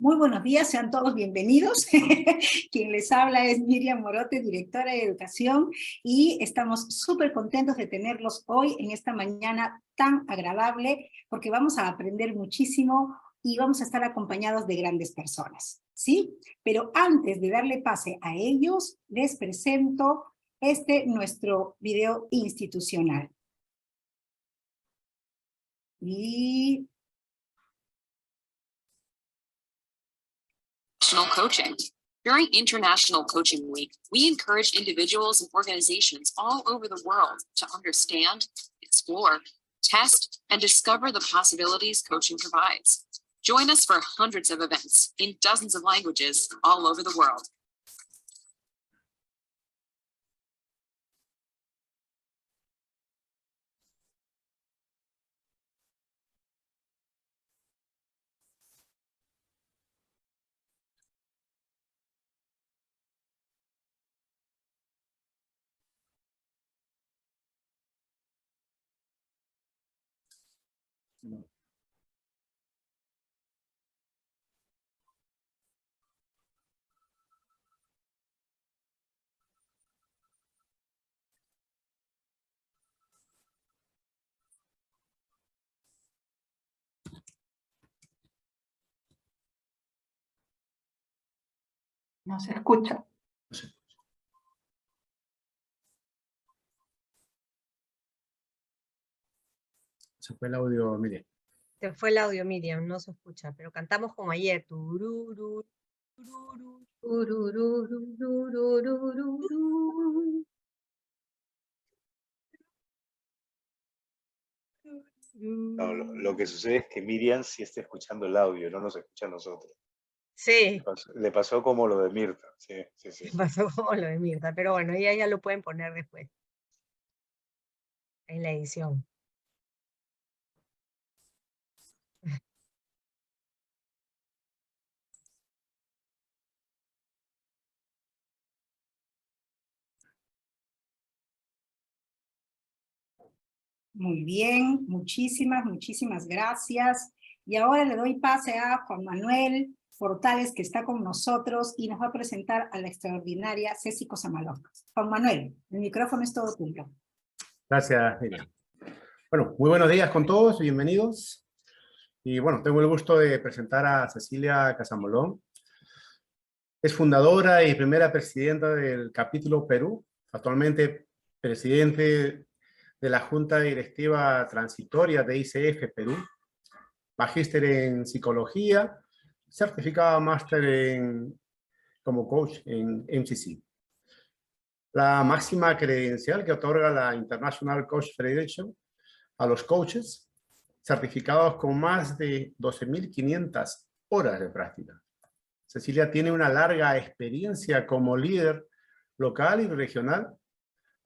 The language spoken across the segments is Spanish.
Muy buenos días, sean todos bienvenidos. Quien les habla es Miriam Morote, directora de Educación, y estamos súper contentos de tenerlos hoy en esta mañana tan agradable, porque vamos a aprender muchísimo y vamos a estar acompañados de grandes personas, ¿sí? Pero antes de darle pase a ellos, les presento nuestro video institucional. Y coaching. During International Coaching Week, we encourage individuals and organizations all over the world to understand, explore, test, and discover the possibilities coaching provides. Join us for hundreds of events in dozens of languages all over the world. no se escucha. Se fue el audio, mire. Se fue el audio, Miriam, no se escucha, pero cantamos como ayer. Tururú, tururú, tururú, tururú. No, lo que sucede es que Miriam sí está escuchando el audio, no nos escucha a nosotros. Sí, Le pasó como lo de Mirta. Sí. pasó como lo de Mirta, pero bueno, ya lo pueden poner después, en la edición. Muy bien, muchísimas gracias. Y ahora le doy pase a Juan Manuel Portales, que está con nosotros y nos va a presentar a la extraordinaria Ceci Cosamalón. Juan Manuel, el micrófono es todo tuyo. Gracias, Miriam. Bueno, muy buenos días con todos, bienvenidos. Y bueno, tengo el gusto de presentar a Cecilia Casamolón. Es fundadora y primera presidenta del capítulo Perú, actualmente presidente de la Junta Directiva Transitoria de ICF Perú, magíster en psicología, certificada máster como coach en MCC. La máxima credencial que otorga la International Coach Federation a los coaches certificados con más de 12.500 horas de práctica. Cecilia tiene una larga experiencia como líder local y regional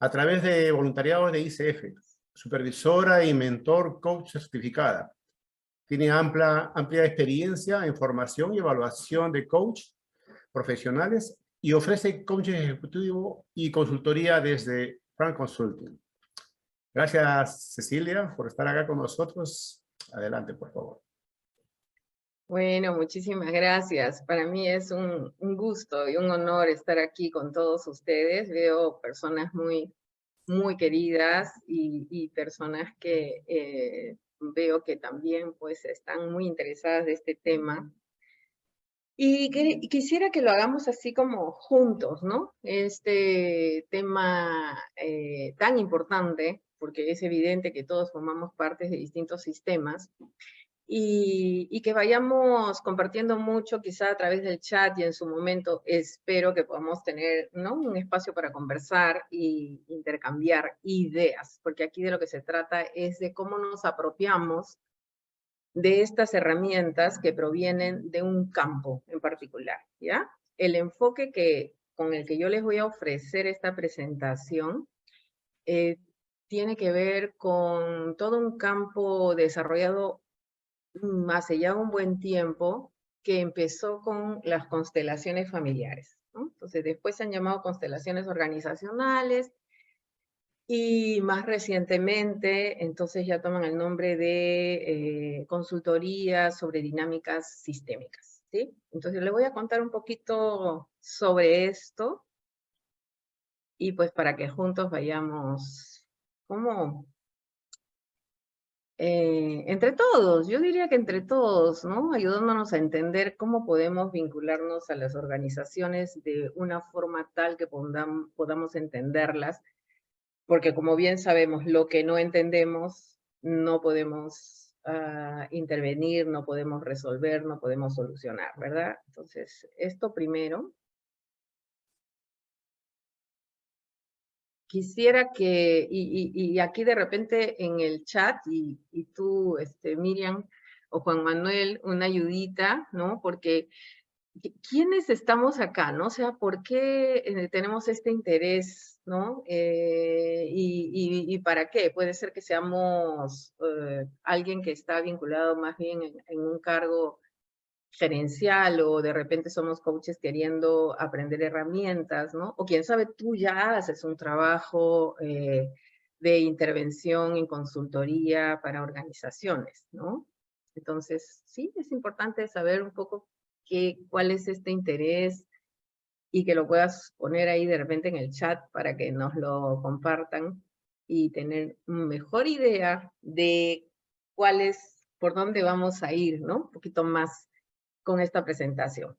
a través de voluntariados de ICF, supervisora y mentor coach certificada. Tiene amplia experiencia en formación y evaluación de coach profesionales y ofrece coaching ejecutivo y consultoría desde Frank Consulting. Gracias, Cecilia, por estar acá con nosotros. Adelante, por favor. Bueno, muchísimas gracias. Para mí es un gusto y un honor estar aquí con todos ustedes. Veo personas muy queridas y personas que veo que también pues están muy interesadas de este tema. Y quisiera que lo hagamos así como juntos, ¿no? Este tema tan importante, porque es evidente que todos formamos parte de distintos sistemas, y que vayamos compartiendo mucho, quizá a través del chat, y en su momento espero que podamos tener, ¿no?, un espacio para conversar e intercambiar ideas, porque aquí de lo que se trata es de cómo nos apropiamos de estas herramientas que provienen de un campo en particular, ¿ya? El enfoque con el que yo les voy a ofrecer esta presentación tiene que ver con todo un campo desarrollado hace ya un buen tiempo, que empezó con las constelaciones familiares, ¿no? Entonces después se han llamado constelaciones organizacionales, y más recientemente, entonces ya toman el nombre de consultoría sobre dinámicas sistémicas, ¿sí? Entonces le voy a contar un poquito sobre esto y pues para que juntos vayamos como entre todos, yo diría que entre todos, ¿no? Ayudándonos a entender cómo podemos vincularnos a las organizaciones de una forma tal que podamos entenderlas, porque como bien sabemos, lo que no entendemos no podemos intervenir, no podemos resolver, no podemos solucionar, ¿verdad? Entonces, esto primero. Quisiera que, y aquí de repente en el chat, y tú, Miriam o Juan Manuel, una ayudita, ¿no? Porque ¿quiénes estamos acá, no? O sea, ¿por qué tenemos este interés, no? Y ¿para qué? Puede ser que seamos alguien que está vinculado más bien en un cargo gerencial, o de repente somos coaches queriendo aprender herramientas, ¿no? O quién sabe, tú ya haces un trabajo de intervención en consultoría para organizaciones, ¿no? Entonces, sí, es importante saber un poco cuál es este interés y que lo puedas poner ahí de repente en el chat para que nos lo compartan y tener una mejor idea de cuál es, por dónde vamos a ir, ¿no? Un poquito más con esta presentación.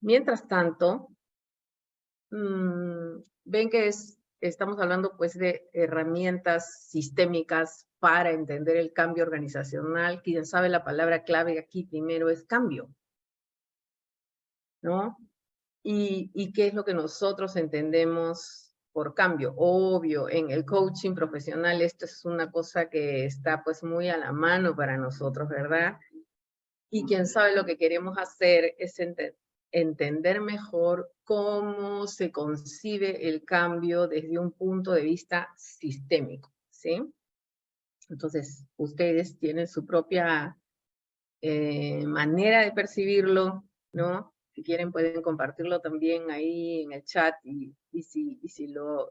Mientras tanto, ven que estamos hablando pues de herramientas sistémicas para entender el cambio organizacional. Quien sabe la palabra clave aquí primero es cambio, ¿no? ¿Y qué es lo que nosotros entendemos por cambio? Obvio, en el coaching profesional esto es una cosa que está pues muy a la mano para nosotros, ¿verdad? Y quién sabe lo que queremos hacer es entender mejor cómo se concibe el cambio desde un punto de vista sistémico, ¿sí? Entonces, ustedes tienen su propia manera de percibirlo, ¿no? Si quieren pueden compartirlo también ahí en el chat y si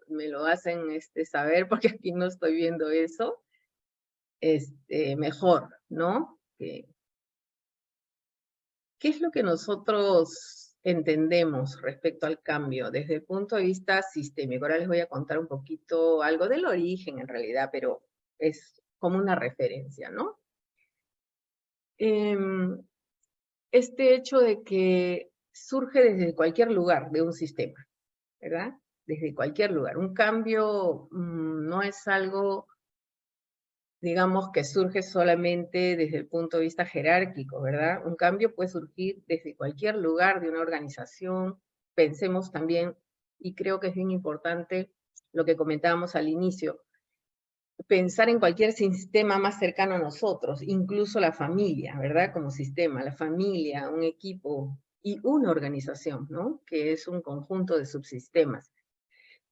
me lo hacen saber, porque aquí no estoy viendo eso, mejor, ¿no? ¿Qué es lo que nosotros entendemos respecto al cambio desde el punto de vista sistémico? Ahora les voy a contar un poquito algo del origen en realidad, pero es como una referencia, ¿no? Este hecho de que surge desde cualquier lugar de un sistema, ¿verdad? Desde cualquier lugar. Un cambio no es algo, digamos, que surge solamente desde el punto de vista jerárquico, ¿verdad? Un cambio puede surgir desde cualquier lugar de una organización. Pensemos también, y creo que es bien importante lo que comentábamos al inicio, pensar en cualquier sistema más cercano a nosotros, incluso la familia, ¿verdad? Como sistema, la familia, un equipo y una organización, ¿no? Que es un conjunto de subsistemas.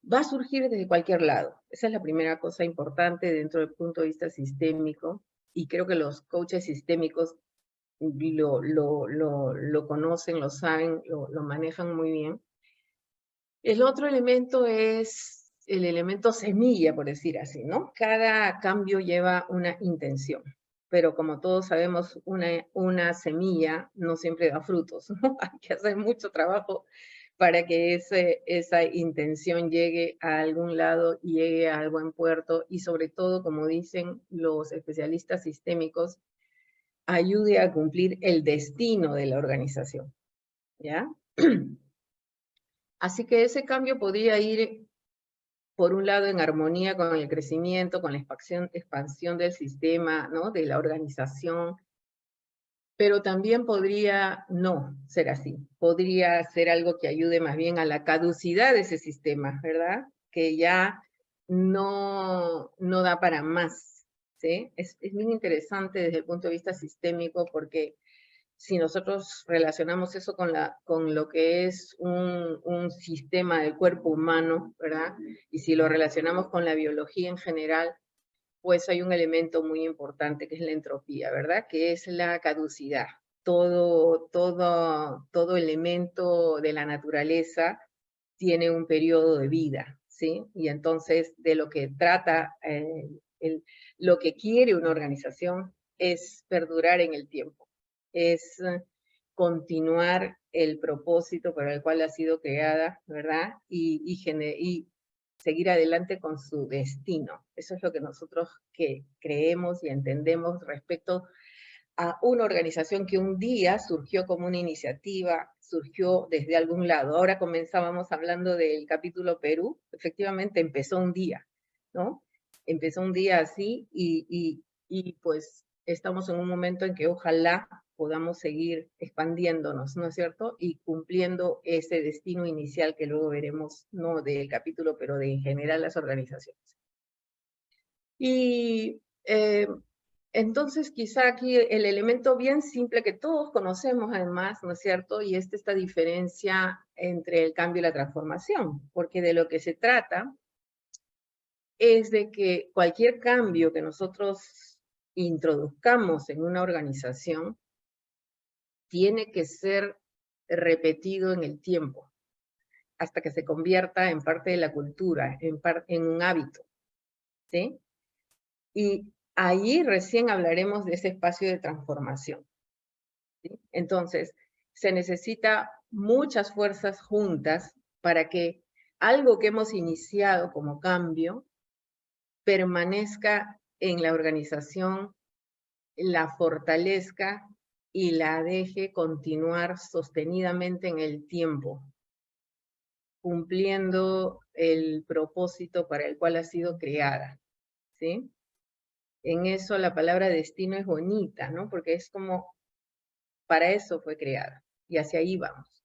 Va a surgir desde cualquier lado. Esa es la primera cosa importante dentro del punto de vista sistémico, y creo que los coaches sistémicos lo conocen, lo saben, lo manejan muy bien. El otro elemento es el elemento semilla, por decir así, ¿no? Cada cambio lleva una intención, pero como todos sabemos, una semilla no siempre da frutos, ¿no? Hay que hacer mucho trabajo para que esa intención llegue a algún lado y llegue a buen puerto, y sobre todo, como dicen los especialistas sistémicos, ayude a cumplir el destino de la organización, ¿ya? Así que ese cambio podría ir, por un lado, en armonía con el crecimiento, con la expansión del sistema, ¿no? De la organización, pero también podría no ser así. Podría ser algo que ayude más bien a la caducidad de ese sistema, ¿verdad? Que ya no da para más, ¿sí? Es bien interesante desde el punto de vista sistémico, porque si nosotros relacionamos eso con lo que es un sistema del cuerpo humano, ¿verdad? Y si lo relacionamos con la biología en general, pues hay un elemento muy importante que es la entropía, ¿verdad? Que es la caducidad. Todo elemento de la naturaleza tiene un periodo de vida, ¿sí? Y entonces de lo que trata, lo que quiere una organización es perdurar en el tiempo. Es continuar el propósito para el cual ha sido creada, ¿verdad? Y seguir adelante con su destino. Eso es lo que nosotros creemos y entendemos respecto a una organización que un día surgió como una iniciativa, surgió desde algún lado. Ahora comenzábamos hablando del capítulo Perú, efectivamente empezó un día, ¿no? Empezó un día así y pues estamos en un momento en que ojalá podamos seguir expandiéndonos, ¿no es cierto? Y cumpliendo ese destino inicial que luego veremos, no del capítulo, pero de en general las organizaciones. Y entonces quizá aquí el elemento bien simple que todos conocemos además, ¿no es cierto? Y es esta diferencia entre el cambio y la transformación, porque de lo que se trata es de que cualquier cambio que nosotros introduzcamos en una organización tiene que ser repetido en el tiempo, hasta que se convierta en parte de la cultura, en un hábito, ¿sí? Y ahí recién hablaremos de ese espacio de transformación, ¿sí? Entonces, se necesita muchas fuerzas juntas para que algo que hemos iniciado como cambio permanezca en la organización, la fortalezca y la deje continuar sostenidamente en el tiempo, cumpliendo el propósito para el cual ha sido creada, ¿sí? En eso la palabra destino es bonita, ¿no? Porque es como, para eso fue creada, y hacia ahí vamos.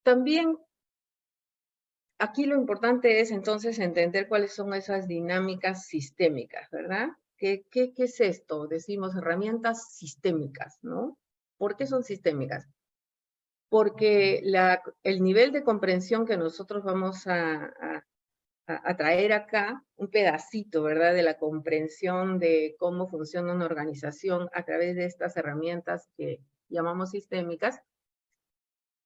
También, aquí lo importante es entonces entender cuáles son esas dinámicas sistémicas, ¿verdad? ¿Qué es esto? Decimos herramientas sistémicas, ¿no? ¿Por qué son sistémicas? Porque el nivel de comprensión que nosotros vamos a traer acá, un pedacito, ¿verdad?, de la comprensión de cómo funciona una organización a través de estas herramientas que llamamos sistémicas,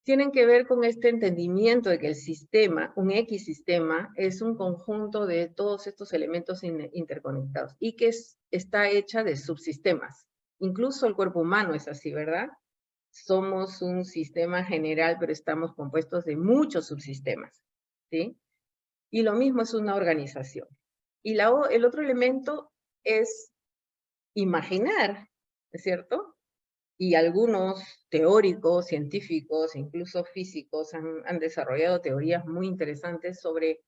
tienen que ver con este entendimiento de que el sistema, un X sistema, es un conjunto de todos estos elementos interconectados y que está hecha de subsistemas. Incluso el cuerpo humano es así, ¿verdad? Somos un sistema general, pero estamos compuestos de muchos subsistemas, ¿sí? Y lo mismo es una organización. Y el otro elemento es imaginar, ¿es cierto? Y algunos teóricos, científicos, incluso físicos han desarrollado teorías muy interesantes sobre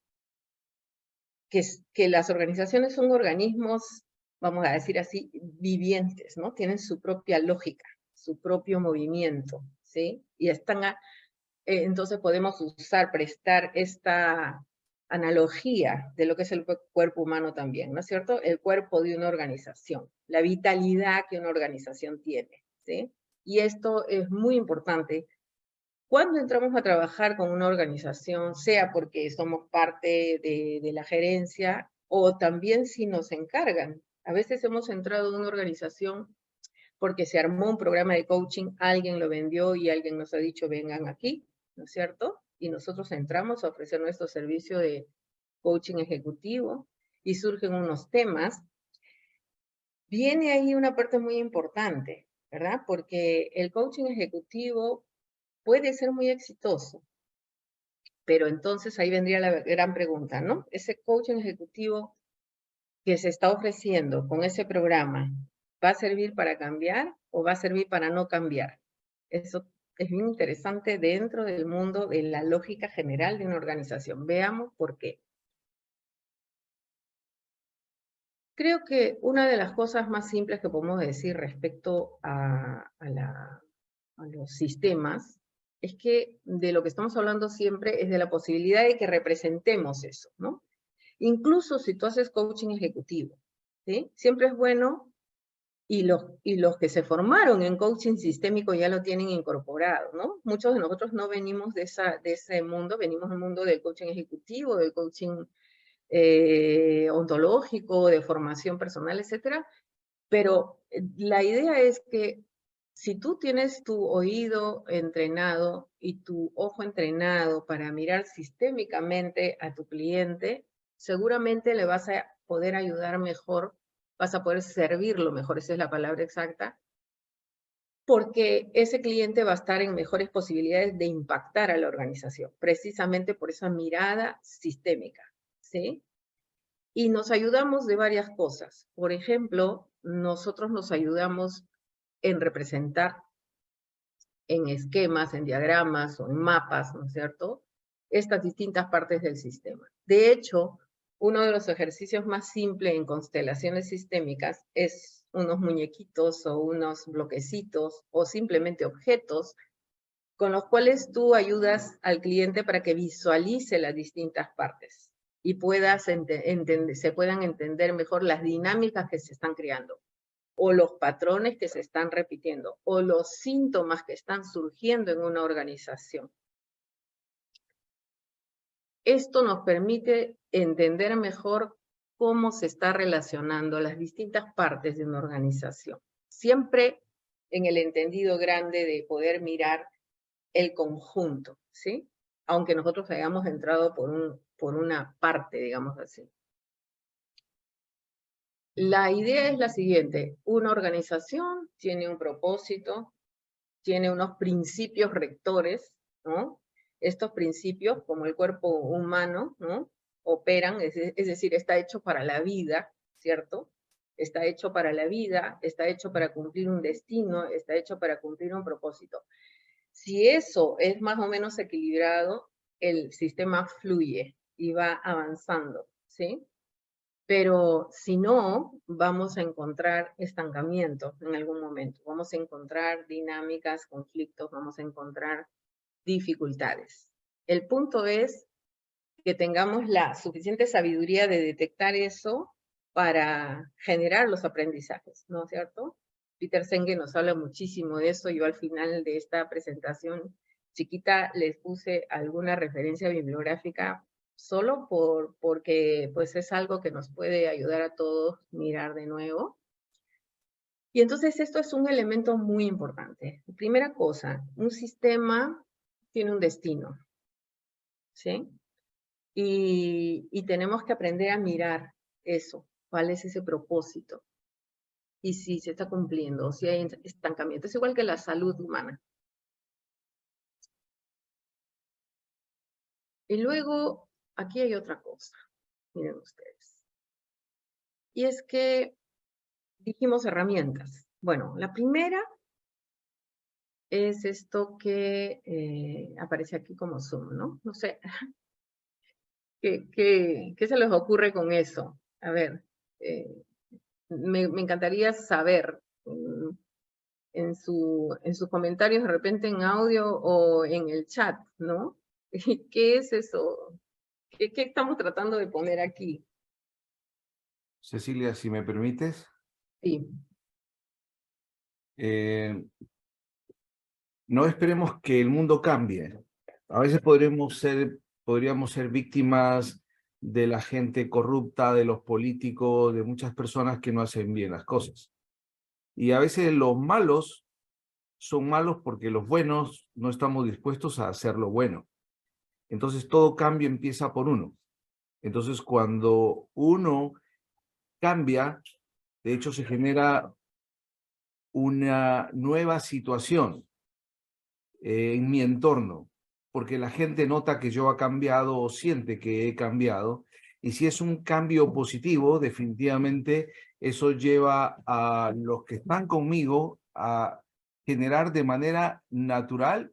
que las organizaciones son organismos, vamos a decir así, vivientes, ¿no? Tienen su propia lógica, su propio movimiento, ¿sí? Y entonces podemos prestar esta analogía de lo que es el cuerpo humano también, ¿no es cierto? El cuerpo de una organización, la vitalidad que una organización tiene, ¿sí? Y esto es muy importante. Cuando entramos a trabajar con una organización, sea porque somos parte de la gerencia o también si nos encargan. A veces hemos entrado en una organización porque se armó un programa de coaching, alguien lo vendió y alguien nos ha dicho vengan aquí, ¿no es cierto? Y nosotros entramos a ofrecer nuestro servicio de coaching ejecutivo y surgen unos temas. Viene ahí una parte muy importante, ¿verdad? Porque el coaching ejecutivo puede ser muy exitoso, pero entonces ahí vendría la gran pregunta, ¿no? Ese coaching ejecutivo que se está ofreciendo con ese programa, ¿va a servir para cambiar o va a servir para no cambiar? Eso es bien interesante dentro del mundo de la lógica general de una organización. Veamos por qué. Creo que una de las cosas más simples que podemos decir respecto a los sistemas es que de lo que estamos hablando siempre es de la posibilidad de que representemos eso, ¿no? Incluso si tú haces coaching ejecutivo, ¿sí? Siempre es bueno, y los que se formaron en coaching sistémico ya lo tienen incorporado, ¿no? Muchos de nosotros no venimos de ese mundo, venimos del mundo del coaching ejecutivo, del coaching ontológico, de formación personal, etcétera. Pero la idea es que si tú tienes tu oído entrenado y tu ojo entrenado para mirar sistémicamente a tu cliente, seguramente le vas a poder ayudar mejor, vas a poder servirlo mejor, esa es la palabra exacta, porque ese cliente va a estar en mejores posibilidades de impactar a la organización, precisamente por esa mirada sistémica, ¿sí? Y nos ayudamos de varias cosas. Por ejemplo, nosotros nos ayudamos en representar en esquemas, en diagramas o en mapas, ¿no es cierto?, estas distintas partes del sistema. De hecho, uno de los ejercicios más simples en constelaciones sistémicas es unos muñequitos o unos bloquecitos o simplemente objetos con los cuales tú ayudas al cliente para que visualice las distintas partes y se puedan entender mejor las dinámicas que se están creando, o los patrones que se están repitiendo, o los síntomas que están surgiendo en una organización. Esto nos permite entender mejor cómo se está relacionando las distintas partes de una organización. Siempre en el entendido grande de poder mirar el conjunto, ¿sí? Aunque nosotros hayamos entrado por una parte, digamos así. La idea es la siguiente: una organización tiene un propósito, tiene unos principios rectores, ¿no? Estos principios, como el cuerpo humano, ¿no?, operan, es decir, está hecho para la vida, ¿cierto? Está hecho para la vida, está hecho para cumplir un destino, está hecho para cumplir un propósito. Si eso es más o menos equilibrado, el sistema fluye y va avanzando, ¿sí? Pero si no, vamos a encontrar estancamiento en algún momento. Vamos a encontrar dinámicas, conflictos, vamos a encontrar dificultades. El punto es que tengamos la suficiente sabiduría de detectar eso para generar los aprendizajes, ¿no es cierto? Peter Senge nos habla muchísimo de eso. Yo al final de esta presentación chiquita les puse alguna referencia bibliográfica solo porque pues es algo que nos puede ayudar a todos mirar de nuevo. Y entonces esto es un elemento muy importante. Primera cosa, un sistema tiene un destino, ¿sí? Y tenemos que aprender a mirar eso, cuál es ese propósito, y si se está cumpliendo, o si hay estancamiento. Es igual que la salud humana. Y luego, aquí hay otra cosa, miren ustedes. Y es que dijimos herramientas. Bueno, la primera es esto que aparece aquí como Zoom, ¿no? No sé, ¿qué se les ocurre con eso? A ver, me encantaría saber en sus comentarios, de repente en audio o en el chat, ¿no? ¿Qué es eso? ¿Qué estamos tratando de poner aquí? Cecilia, si me permites. Sí. No esperemos que el mundo cambie. A veces podríamos ser víctimas de la gente corrupta, de los políticos, de muchas personas que no hacen bien las cosas. Y a veces los malos son malos porque los buenos no estamos dispuestos a hacer lo bueno. Entonces todo cambio empieza por uno. Entonces cuando uno cambia, de hecho se genera una nueva situación en mi entorno, porque la gente nota que yo he cambiado o siente que he cambiado, y si es un cambio positivo, definitivamente eso lleva a los que están conmigo a generar de manera natural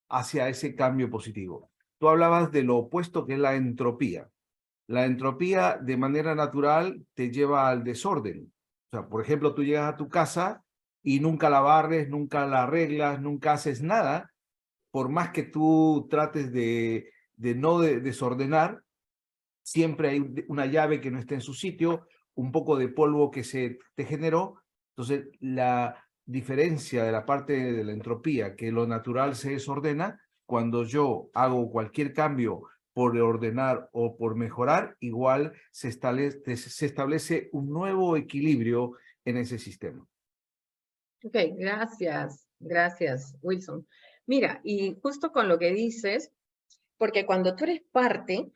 hacia ese cambio positivo. Tú hablabas de lo opuesto, que es la entropía. La entropía de manera natural te lleva al desorden. O sea, por ejemplo, tú llegas a tu casa y nunca la barres, nunca la arreglas, nunca haces nada, por más que tú trates de no desordenar, siempre hay una llave que no está en su sitio, un poco de polvo que se te generó. Entonces, la diferencia de la parte de la entropía, que lo natural se desordena, cuando yo hago cualquier cambio por ordenar o por mejorar, igual se establece un nuevo equilibrio en ese sistema. Ok, gracias, Wilson. Mira, y justo con lo que dices, porque cuando tú eres parte,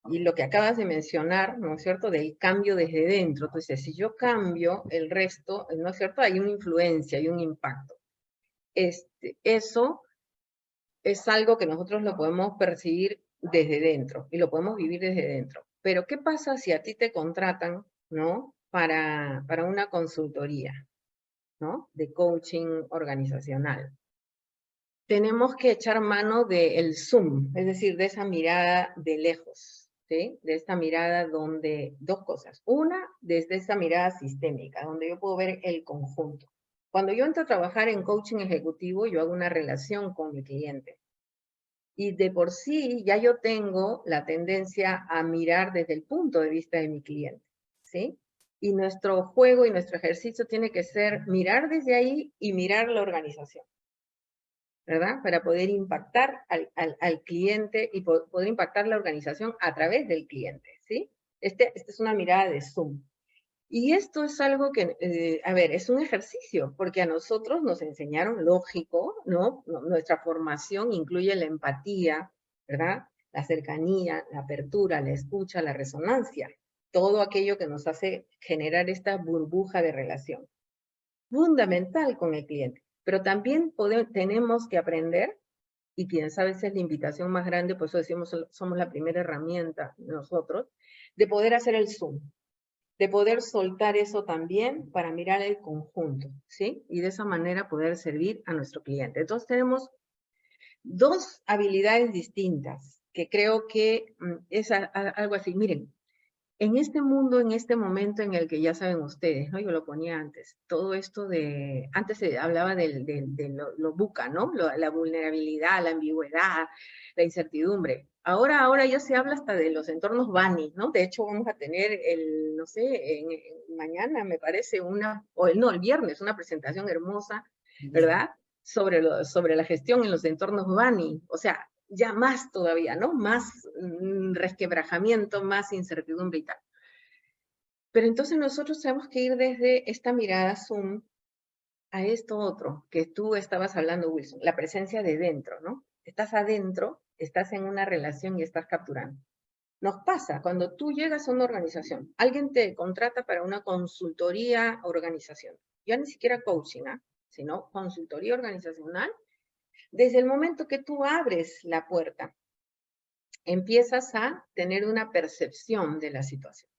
Y lo que acabas de mencionar, ¿no es cierto?, del cambio desde dentro. Entonces, si yo cambio, el resto, ¿no es cierto?, hay una influencia, hay un impacto. Eso es algo que nosotros lo podemos percibir desde dentro y lo podemos vivir desde dentro. Pero, ¿qué pasa si a ti te contratan, ¿no?, para una consultoría, ¿no?, de coaching organizacional? Tenemos que echar mano del zoom, es decir, de esa mirada de lejos, ¿sí? De esta mirada donde, dos cosas. Una, desde esa mirada sistémica, donde yo puedo ver el conjunto. Cuando yo entro a trabajar en coaching ejecutivo, yo hago una relación con mi cliente. Y de por sí ya yo tengo la tendencia a mirar desde el punto de vista de mi cliente, ¿sí? Y nuestro juego y nuestro ejercicio tiene que ser mirar desde ahí y mirar la organización, ¿verdad? Para poder impactar al cliente y poder impactar la organización a través del cliente, ¿sí? Esta es una mirada de zoom. Y esto es algo que, a ver, es un ejercicio, porque a nosotros nos enseñaron lógico, ¿no? Nuestra formación incluye la empatía, ¿verdad? La cercanía, la apertura, la escucha, la resonancia. Todo aquello que nos hace generar esta burbuja de relación. Fundamental con el cliente. Pero también tenemos que aprender, y quién sabe esa es la invitación más grande, por eso decimos somos la primera herramienta nosotros, de poder hacer el zoom, de poder soltar eso también para mirar el conjunto, ¿sí? Y de esa manera poder servir a nuestro cliente. Entonces tenemos dos habilidades distintas, que creo que es algo así. Miren, en este mundo, en este momento en el que ya saben ustedes, ¿no? Yo lo ponía antes, todo esto de, antes se hablaba de lo buca, ¿no? La vulnerabilidad, la ambigüedad, la incertidumbre. Ahora ya se habla hasta de los entornos Bunny, ¿no? De hecho, vamos a tener no sé, mañana me parece el viernes, una presentación hermosa, ¿verdad? Sobre la gestión en los entornos Bunny. O sea, ya más todavía, ¿no? Más resquebrajamiento, más incertidumbre y tal. Pero entonces nosotros tenemos que ir desde esta mirada zoom a esto otro, que tú estabas hablando, Wilson, la presencia de dentro, ¿no? Estás adentro, estás en una relación y estás capturando. Nos pasa cuando tú llegas a una organización, alguien te contrata para una consultoría organizacional, ya ni siquiera coaching, ¿eh? Sino consultoría organizacional. Desde el momento que tú abres la puerta, empiezas a tener una percepción de la situación,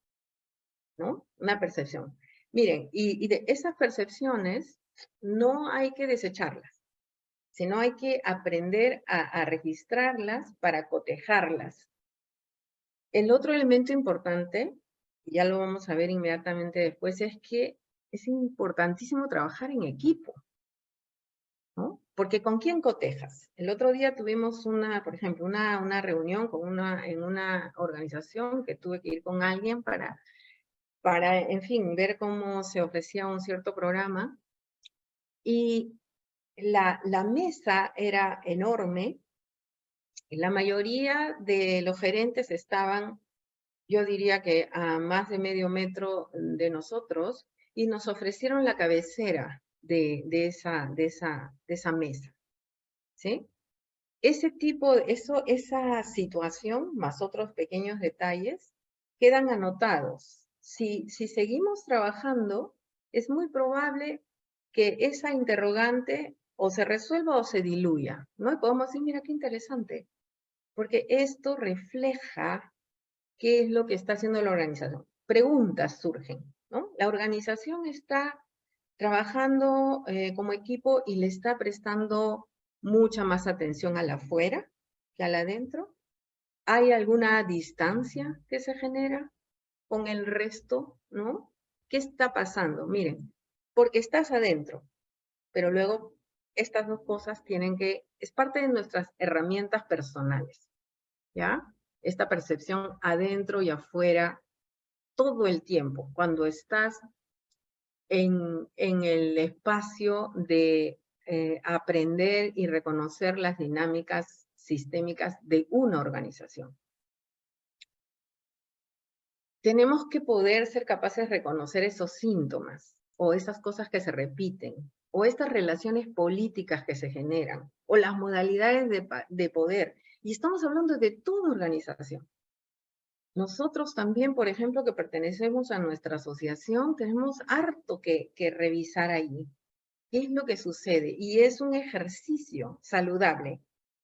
¿no? Una percepción. Miren, y de esas percepciones no hay que desecharlas, sino hay que aprender a registrarlas para cotejarlas. El otro elemento importante, y ya lo vamos a ver inmediatamente después, es que es importantísimo trabajar en equipo, ¿no? Porque ¿con quién cotejas? El otro día tuvimos por ejemplo, una reunión en una organización que tuve que ir con alguien para, en fin, ver cómo se ofrecía un cierto programa. Y la mesa era enorme. Y la mayoría de los gerentes estaban, yo diría que a más de medio metro de nosotros, y nos ofrecieron la cabecera de esa mesa, ¿sí? Esa situación, más otros pequeños detalles, quedan anotados. Si seguimos trabajando, es muy probable que esa interrogante o se resuelva o se diluya, ¿no? Y podemos decir, mira qué interesante, porque esto refleja qué es lo que está haciendo la organización. Preguntas surgen, ¿no? La organización está trabajando como equipo y le está prestando mucha más atención al afuera que al adentro. ¿Hay alguna distancia que se genera con el resto, no? ¿Qué está pasando? Miren, porque estás adentro, pero luego estas dos cosas es parte de nuestras herramientas personales, ¿ya? Esta percepción adentro y afuera todo el tiempo, cuando estás en el espacio de aprender y reconocer las dinámicas sistémicas de una organización. Tenemos que poder ser capaces de reconocer esos síntomas o esas cosas que se repiten o estas relaciones políticas que se generan o las modalidades de poder. Y estamos hablando de toda organización. nosotros también, por ejemplo, que pertenecemos a nuestra asociación, tenemos harto que revisar ahí. ¿Qué es lo que sucede? Y es un ejercicio saludable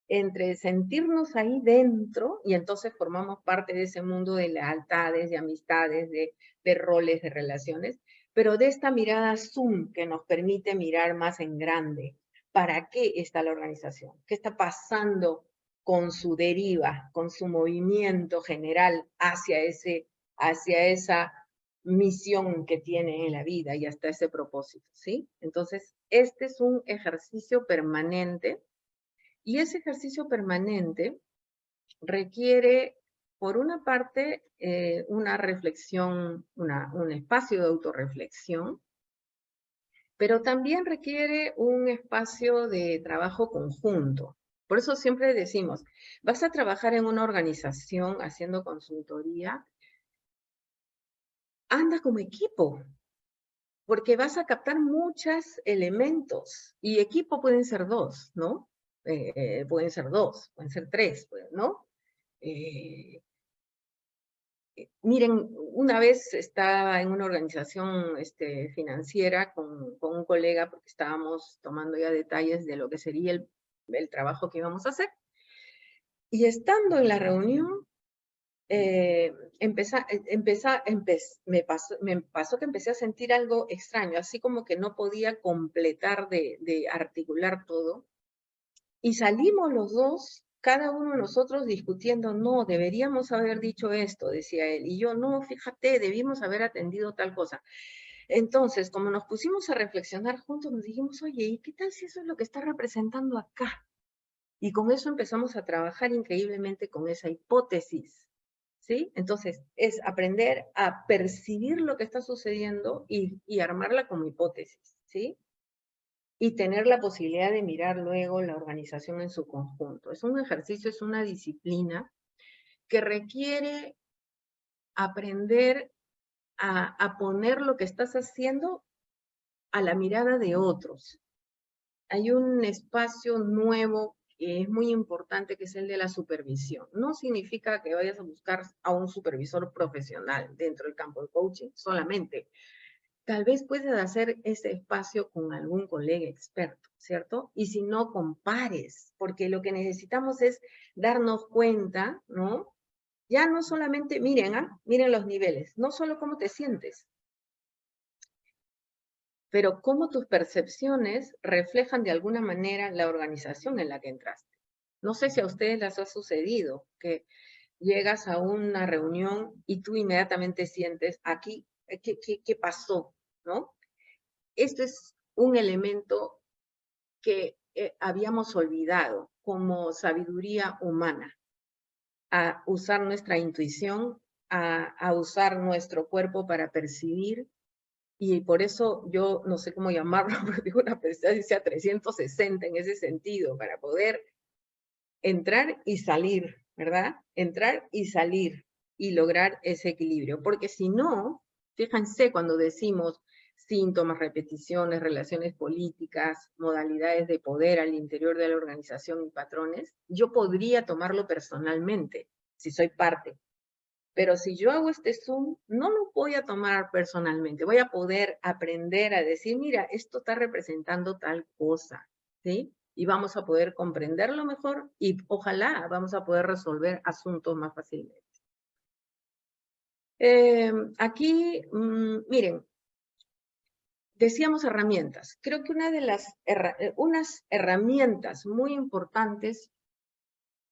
entre sentirnos ahí dentro, y entonces formamos parte de ese mundo de lealtades, de amistades, de roles, de relaciones, pero de esta mirada zoom que nos permite mirar más en grande. ¿Para qué está la organización? ¿Qué está pasando con su deriva, con su movimiento general hacia esa misión que tiene en la vida y hasta ese propósito, ¿sí? Entonces, este es un ejercicio permanente, y ese ejercicio permanente requiere, por una parte, una reflexión, un espacio de autorreflexión, pero también requiere un espacio de trabajo conjunto. Por eso siempre decimos, vas a trabajar en una organización haciendo consultoría, anda como equipo, porque vas a captar muchos elementos, y equipo pueden ser dos, ¿no? Pueden ser dos, pueden ser tres, ¿no? Miren, una vez estaba en una organización financiera con un colega, porque estábamos tomando ya detalles de lo que sería el trabajo que íbamos a hacer, y estando en la reunión, me pasó que empecé a sentir algo extraño, así como que no podía completar de articular todo. Y salimos los dos, cada uno de nosotros discutiendo, no, deberíamos haber dicho esto, decía él. Y yo, no, fíjate, debimos haber atendido tal cosa. Entonces, como nos pusimos a reflexionar juntos, nos dijimos, oye, ¿y qué tal si eso es lo que está representando acá? Y con eso empezamos a trabajar increíblemente con esa hipótesis. ¿Sí? Entonces, es aprender a percibir lo que está sucediendo y armarla como hipótesis, ¿sí? Y tener la posibilidad de mirar luego la organización en su conjunto. Es un ejercicio, es una disciplina que requiere aprender a poner lo que estás haciendo a la mirada de otros. Hay un espacio nuevo que es muy importante, que es el de la supervisión. No significa que vayas a buscar a un supervisor profesional dentro del campo de coaching solamente. Tal vez puedes hacer ese espacio con algún colega experto, ¿cierto? Y si no, compares, porque lo que necesitamos es darnos cuenta, ¿no? Ya no solamente, miren, miren los niveles, no solo cómo te sientes, pero cómo tus percepciones reflejan de alguna manera la organización en la que entraste. No sé si a ustedes les ha sucedido que llegas a una reunión y tú inmediatamente sientes aquí, ¿qué pasó? ¿No? Este es un elemento que habíamos olvidado como sabiduría humana, a usar nuestra intuición, a usar nuestro cuerpo para percibir. Y por eso yo no sé cómo llamarlo, pero digo una presencia 360 en ese sentido, para poder entrar y salir, ¿verdad? Entrar y salir y lograr ese equilibrio. Porque si no, fíjense cuando decimos síntomas, repeticiones, relaciones políticas, modalidades de poder al interior de la organización y patrones, yo podría tomarlo personalmente, si soy parte. Pero si yo hago este Zoom, no lo voy a tomar personalmente. Voy a poder aprender a decir, mira, esto está representando tal cosa, ¿sí? Y vamos a poder comprenderlo mejor y ojalá vamos a poder resolver asuntos más fácilmente. Aquí, miren, decíamos herramientas. Creo que una de las unas herramientas muy importantes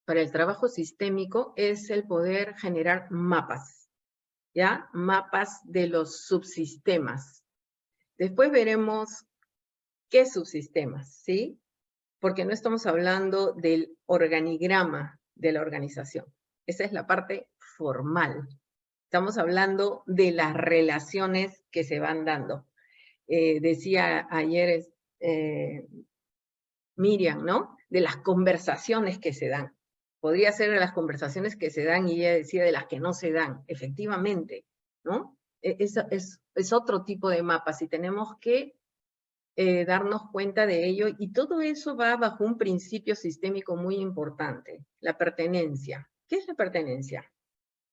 para el trabajo sistémico es el poder generar mapas, ¿ya? Mapas de los subsistemas. Después veremos qué subsistemas, ¿sí? Porque no estamos hablando del organigrama de la organización. Esa es la parte formal. Estamos hablando de las relaciones que se van dando. Decía ayer Miriam, ¿no? De las conversaciones que se dan. Podría ser de las conversaciones que se dan, y ella decía de las que no se dan, efectivamente, ¿no? Es otro tipo de mapas y tenemos que darnos cuenta de ello, y todo eso va bajo un principio sistémico muy importante, la pertenencia. ¿Qué es la pertenencia?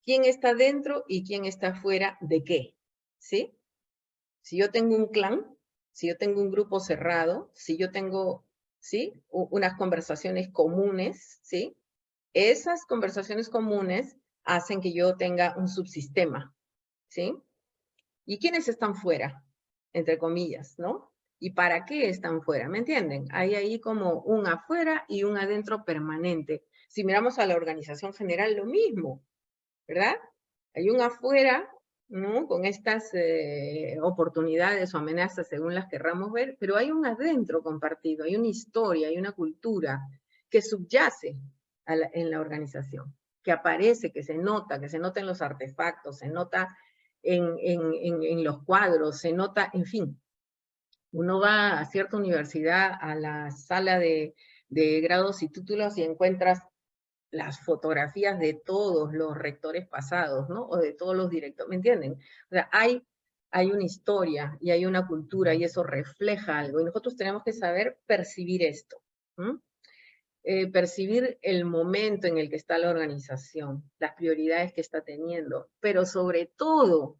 quién está dentro y quién está fuera de qué, ¿sí? Si yo tengo un clan, si yo tengo un grupo cerrado, si yo tengo, ¿sí? Unas conversaciones comunes, ¿sí? Esas conversaciones comunes hacen que yo tenga un subsistema, ¿sí? ¿Y quiénes están fuera? Entre comillas, ¿no? ¿Y para qué están fuera? ¿Me entienden? Hay ahí como un afuera y un adentro permanente. Si miramos a la organización general, lo mismo, ¿verdad? Hay un afuera, ¿no? Con estas oportunidades o amenazas según las querramos ver, pero hay un adentro compartido, hay una historia, hay una cultura que subyace en la organización, que aparece, que se nota en los artefactos, se nota en los cuadros, se nota, en fin. Uno va a cierta universidad, a la sala de grados y títulos y encuentras las fotografías de todos los rectores pasados, ¿no? O de todos los directores, ¿me entienden? O sea, hay una historia y hay una cultura y eso refleja algo. Y nosotros tenemos que saber percibir esto. Percibir el momento en el que está la organización, las prioridades que está teniendo, pero sobre todo,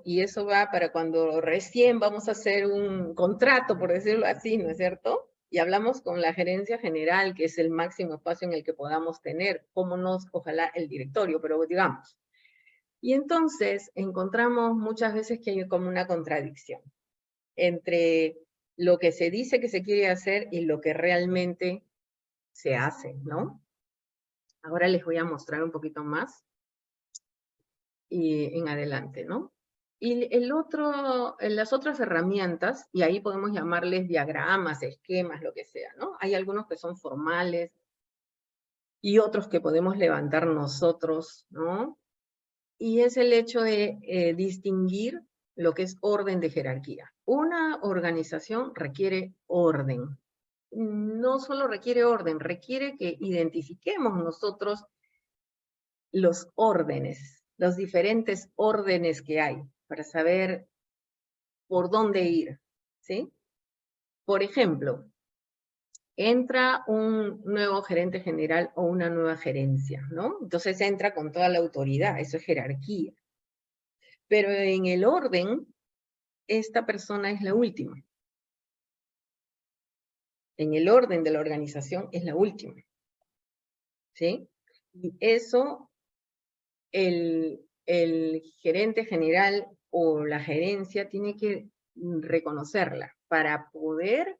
y eso va para cuando recién vamos a hacer un contrato, por decirlo así, ¿no es cierto? Y hablamos con la gerencia general, que es el máximo espacio en el que podamos tener, ojalá el directorio, pero digamos. Y entonces encontramos muchas veces que hay como una contradicción entre lo que se dice que se quiere hacer y lo que realmente se hace, ¿no? Ahora les voy a mostrar un poquito más y en adelante, ¿no? Y las otras herramientas, y ahí podemos llamarles diagramas, esquemas, lo que sea, ¿no? Hay algunos que son formales y otros que podemos levantar nosotros, ¿no? Y es el hecho de distinguir lo que es orden de jerarquía. Una organización requiere orden. No solo requiere orden, requiere que identifiquemos nosotros los órdenes, los diferentes órdenes que hay, para saber por dónde ir, ¿sí? Por ejemplo, entra un nuevo gerente general o una nueva gerencia, ¿no? Entonces entra con toda la autoridad, eso es jerarquía. Pero en el orden, esta persona es la última. En el orden de la organización es la última, ¿sí? Y eso, el gerente general o la gerencia tiene que reconocerla para poder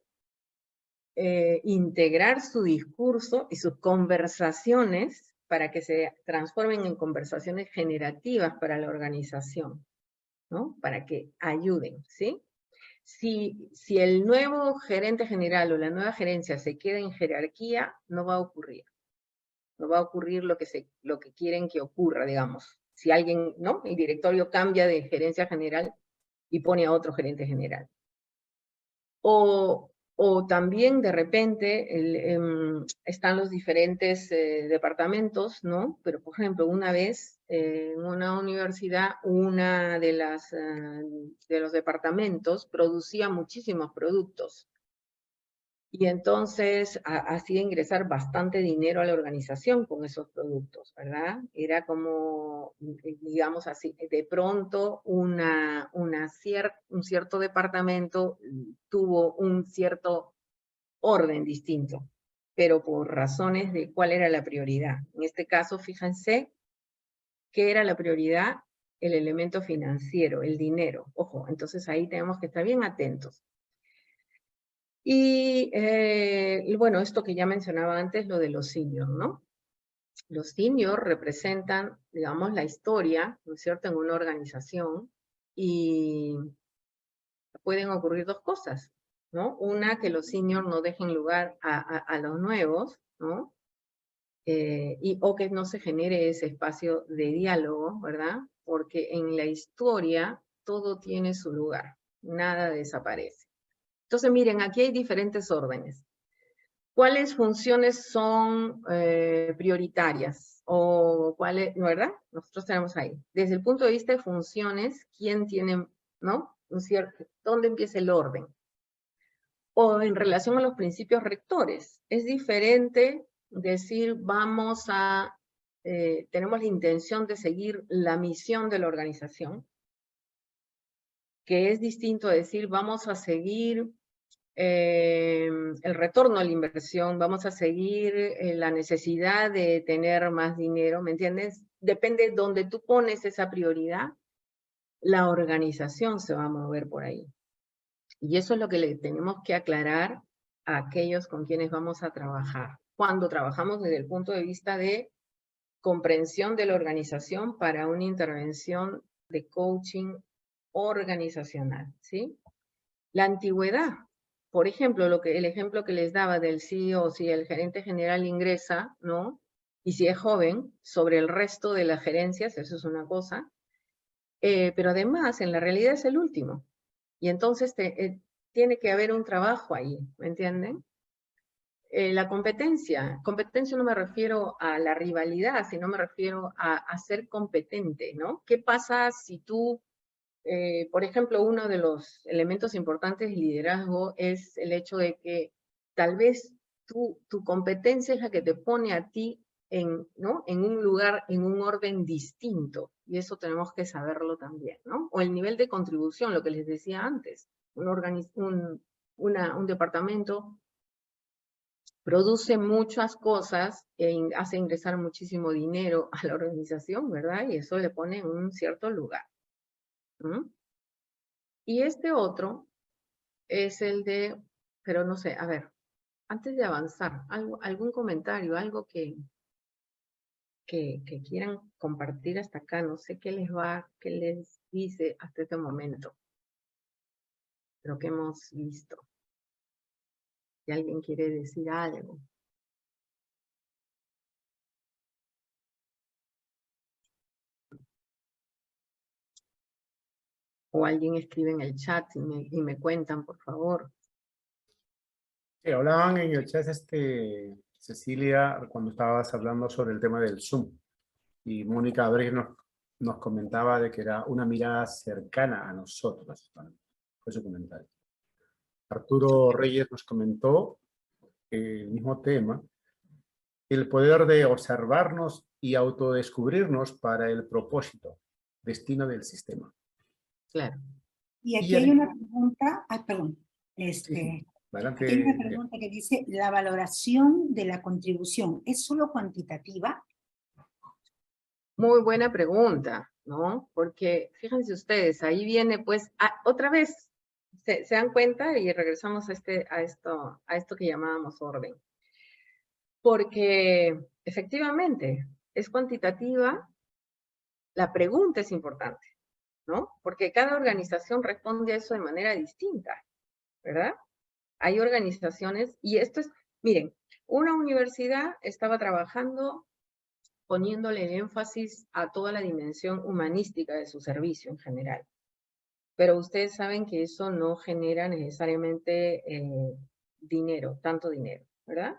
integrar su discurso y sus conversaciones para que se transformen en conversaciones generativas para la organización, ¿no? Para que ayuden, ¿sí? Si el nuevo gerente general o la nueva gerencia se queda en jerarquía, no va a ocurrir. No va a ocurrir lo que quieren que ocurra, digamos. Si alguien, ¿no? El directorio cambia de gerencia general y pone a otro gerente general. O también de repente están los diferentes departamentos, ¿no? Pero por ejemplo, una vez en una universidad, una de los departamentos producía muchísimos productos. Y entonces hacía ingresar bastante dinero a la organización con esos productos, ¿verdad? Era como, digamos así, de pronto un cierto departamento tuvo un cierto orden distinto, pero por razones de cuál era la prioridad. En este caso, fíjense, ¿qué era la prioridad? El elemento financiero, el dinero. Ojo, entonces ahí tenemos que estar bien atentos. Y bueno, esto que ya mencionaba antes, lo de los seniors, ¿no? Los seniors representan, digamos, la historia, ¿no es cierto?, en una organización, y pueden ocurrir dos cosas, ¿no? Una, que los seniors no dejen lugar a los nuevos, ¿no? O que no se genere ese espacio de diálogo, ¿verdad? Porque en la historia todo tiene su lugar, nada desaparece. Entonces, miren, aquí hay diferentes órdenes. ¿Cuáles funciones son prioritarias? O cuáles, ¿verdad? Nosotros tenemos ahí. Desde el punto de vista de funciones, ¿quién tiene, ¿no? ¿Dónde empieza el orden? O en relación a los principios rectores. Es diferente decir vamos a, tenemos la intención de seguir la misión de la organización, que es distinto a decir vamos a seguir el retorno a la inversión, vamos a seguir la necesidad de tener más dinero, ¿me entiendes? Depende de donde tú pones esa prioridad, la organización se va a mover por ahí. Y eso es lo que le tenemos que aclarar a aquellos con quienes vamos a trabajar. Cuando trabajamos desde el punto de vista de comprensión de la organización para una intervención de coaching organizacional, ¿sí? La antigüedad. Por ejemplo, el ejemplo que les daba del CEO, si el gerente general ingresa, ¿no? Y si es joven, sobre el resto de las gerencias, eso es una cosa. Pero además, en la realidad es el último. Y entonces tiene que haber un trabajo ahí, ¿me entienden? La competencia no me refiero a la rivalidad, sino me refiero a ser competente, ¿no? ¿Qué pasa si tú, por ejemplo, uno de los elementos importantes del liderazgo es el hecho de que tal vez tu competencia es la que te pone a ti ¿no? en un lugar, en un orden distinto, y eso tenemos que saberlo también, ¿no? O el nivel de contribución, lo que les decía antes, un departamento produce muchas cosas e hace ingresar muchísimo dinero a la organización, ¿verdad? Y eso le pone en un cierto lugar. ¿Mm? Y este otro es el de, pero no sé, a ver, antes de avanzar, algún comentario, algo que quieran compartir hasta acá, no sé qué les dice hasta este momento, lo que hemos visto. Si alguien quiere decir algo. O alguien escribe en el chat y me cuentan, por favor. Sí, hablaban en el chat, Cecilia, cuando estabas hablando sobre el tema del Zoom. Y Mónica Abreu nos comentaba de que era una mirada cercana a nosotros. Bueno, fue su comentario. Arturo Reyes nos comentó el mismo tema, el poder de observarnos y autodescubrirnos para el propósito, destino del sistema. Claro. Y aquí hay una pregunta, perdón, Sí. Aquí hay una pregunta que dice, ¿la valoración de la contribución es solo cuantitativa? Muy buena pregunta, ¿no? Porque fíjense ustedes, ahí viene pues, otra vez, se dan cuenta y regresamos a esto que llamábamos orden. Porque efectivamente es cuantitativa, la pregunta es importante, ¿no? Porque cada organización responde a eso de manera distinta, ¿verdad? Hay organizaciones, y esto es, miren, una universidad estaba trabajando poniéndole el énfasis a toda la dimensión humanística de su servicio en general. Pero ustedes saben que eso no genera necesariamente dinero, tanto dinero, ¿verdad?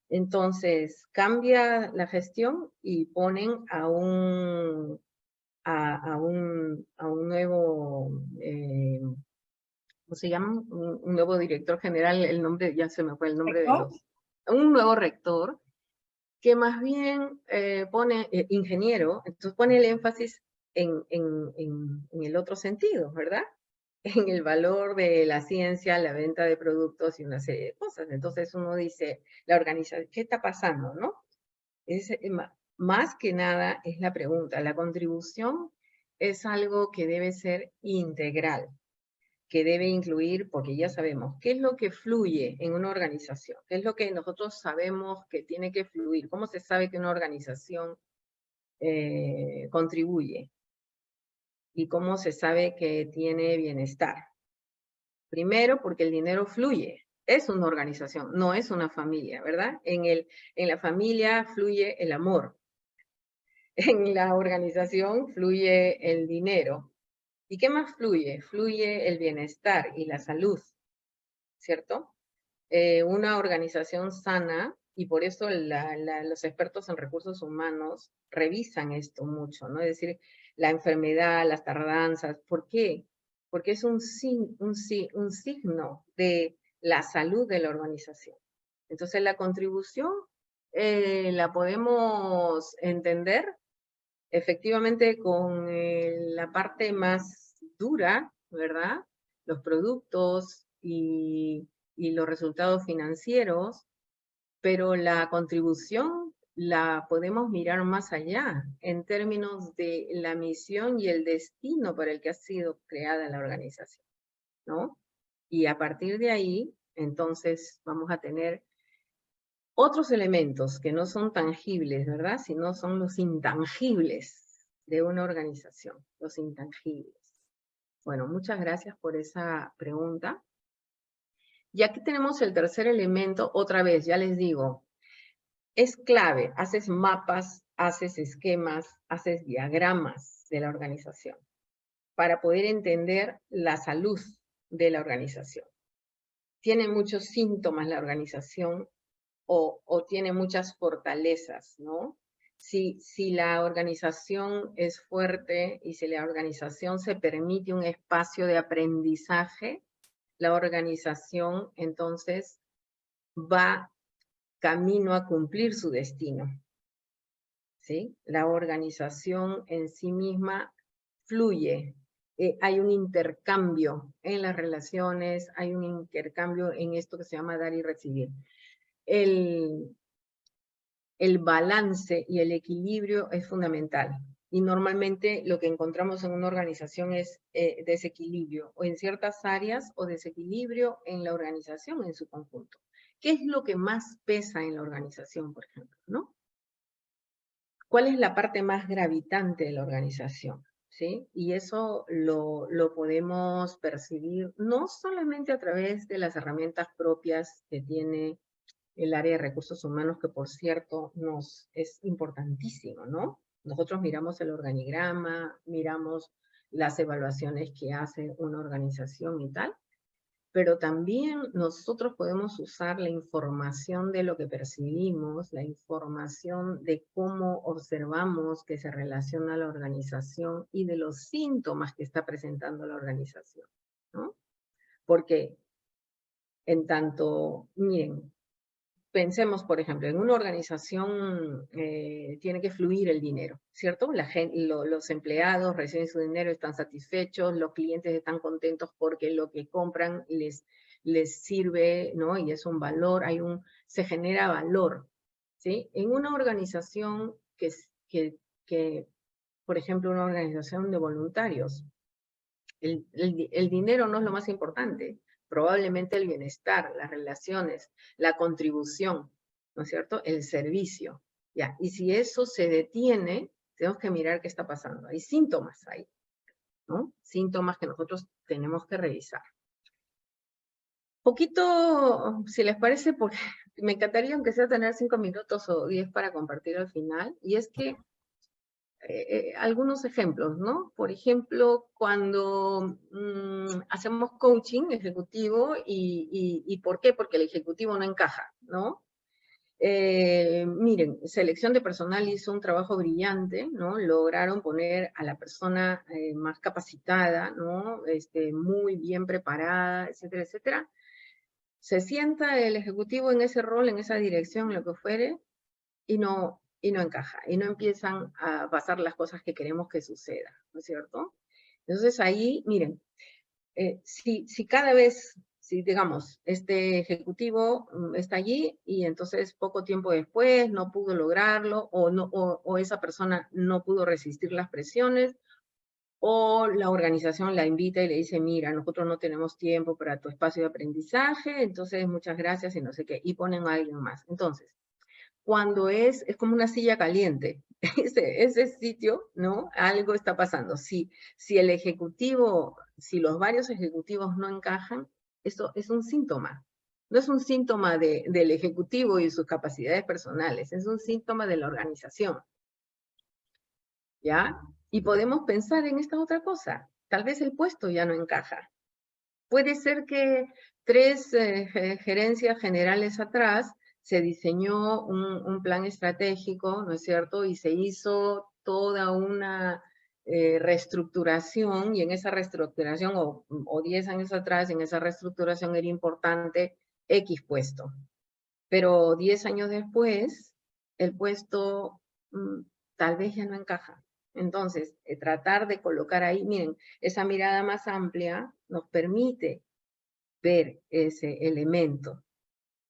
Entonces, cambia la gestión y ponen a un nuevo, ¿cómo se llama? Un nuevo director general, el nombre, ya se me fue el nombre de los... Un nuevo rector, que más bien pone ingeniero, entonces pone el énfasis en el otro sentido, ¿verdad? En el valor de la ciencia, la venta de productos y una serie de cosas. Entonces uno dice, la organización, ¿qué está pasando, no? Más que nada es la pregunta. La contribución es algo que debe ser integral, que debe incluir, porque ya sabemos, ¿qué es lo que fluye en una organización? ¿Qué es lo que nosotros sabemos que tiene que fluir? ¿Cómo se sabe que una organización contribuye? ¿Y cómo se sabe que tiene bienestar? Primero, porque el dinero fluye. Es una organización, no es una familia, ¿verdad? En la familia fluye el amor. En la organización fluye el dinero. ¿Y qué más fluye? Fluye el bienestar y la salud, ¿cierto? Una organización sana, y por eso los expertos en recursos humanos revisan esto mucho, ¿no? Es decir, la enfermedad, las tardanzas. ¿Por qué? Porque es un signo de la salud de la organización. Entonces, la contribución la podemos entender efectivamente con la parte más dura, ¿verdad? Los productos y los resultados financieros, pero la contribución la podemos mirar más allá en términos de la misión y el destino para el que ha sido creada la organización, ¿no? Y a partir de ahí, entonces, vamos a tener otros elementos que no son tangibles, ¿verdad? Sino son los intangibles de una organización, los intangibles. Bueno, muchas gracias por esa pregunta. Y aquí tenemos el tercer elemento, otra vez, ya les digo, es clave, haces mapas, haces esquemas, haces diagramas de la organización para poder entender la salud de la organización. Tiene muchos síntomas la organización o tiene muchas fortalezas, ¿no? Si la organización es fuerte y si la organización se permite un espacio de aprendizaje, la organización entonces va camino a cumplir su destino, ¿sí? La organización en sí misma fluye. Hay un intercambio en las relaciones, hay un intercambio en esto que se llama dar y recibir. El balance y el equilibrio es fundamental. Y normalmente lo que encontramos en una organización es desequilibrio, o en ciertas áreas, o desequilibrio en la organización en su conjunto. ¿Qué es lo que más pesa en la organización, por ejemplo, ¿no? ¿Cuál es la parte más gravitante de la organización? ¿Sí? Y eso lo podemos percibir no solamente a través de las herramientas propias que tiene el área de recursos humanos, que por cierto es importantísimo, ¿no? Nosotros miramos el organigrama, miramos las evaluaciones que hace una organización y tal, pero también nosotros podemos usar la información de lo que percibimos, la información de cómo observamos que se relaciona la organización y de los síntomas que está presentando la organización, ¿no? Porque en tanto, miren, pensemos, por ejemplo, en una organización tiene que fluir el dinero, ¿cierto? Los empleados reciben su dinero, están satisfechos, los clientes están contentos porque lo que compran les sirve, ¿no? Y es un valor, se genera valor, ¿sí? En una organización por ejemplo, una organización de voluntarios, el dinero no es lo más importante. Probablemente el bienestar, las relaciones, la contribución, ¿no es cierto? El servicio, ¿ya? Y si eso se detiene, tenemos que mirar qué está pasando. Hay síntomas ahí, ¿no? Síntomas que nosotros tenemos que revisar. Poquito, si les parece, porque me encantaría aunque sea tener 5 minutos o 10 para compartir al final, y es que algunos ejemplos, ¿no? Por ejemplo, cuando hacemos coaching ejecutivo, ¿y por qué? Porque el ejecutivo no encaja, ¿no? Miren, selección de personal hizo un trabajo brillante, ¿no? Lograron poner a la persona más capacitada, ¿no? Muy bien preparada, etcétera, etcétera. Se sienta el ejecutivo en ese rol, en esa dirección, lo que fuere, y no encaja, y no empiezan a pasar las cosas que queremos que suceda, ¿no es cierto? Entonces ahí, miren, si cada vez, si digamos, este ejecutivo está allí y entonces poco tiempo después no pudo lograrlo, o esa persona no pudo resistir las presiones, o la organización la invita y le dice, mira, nosotros no tenemos tiempo para tu espacio de aprendizaje, entonces muchas gracias y no sé qué, y ponen a alguien más. Entonces, cuando es como una silla caliente, ese sitio, ¿no? Algo está pasando. Si el ejecutivo, si los varios ejecutivos no encajan, eso es un síntoma. No es un síntoma del ejecutivo y sus capacidades personales, es un síntoma de la organización. ¿Ya? Y podemos pensar en esta otra cosa. Tal vez el puesto ya no encaja. Puede ser que 3 gerencias generales atrás se diseñó un plan estratégico, ¿no es cierto? Y se hizo toda una reestructuración, y en esa reestructuración, o 10 años atrás, en esa reestructuración era importante X puesto. Pero 10 años después, el puesto tal vez ya no encaja. Entonces, tratar de colocar ahí, miren, esa mirada más amplia nos permite ver ese elemento,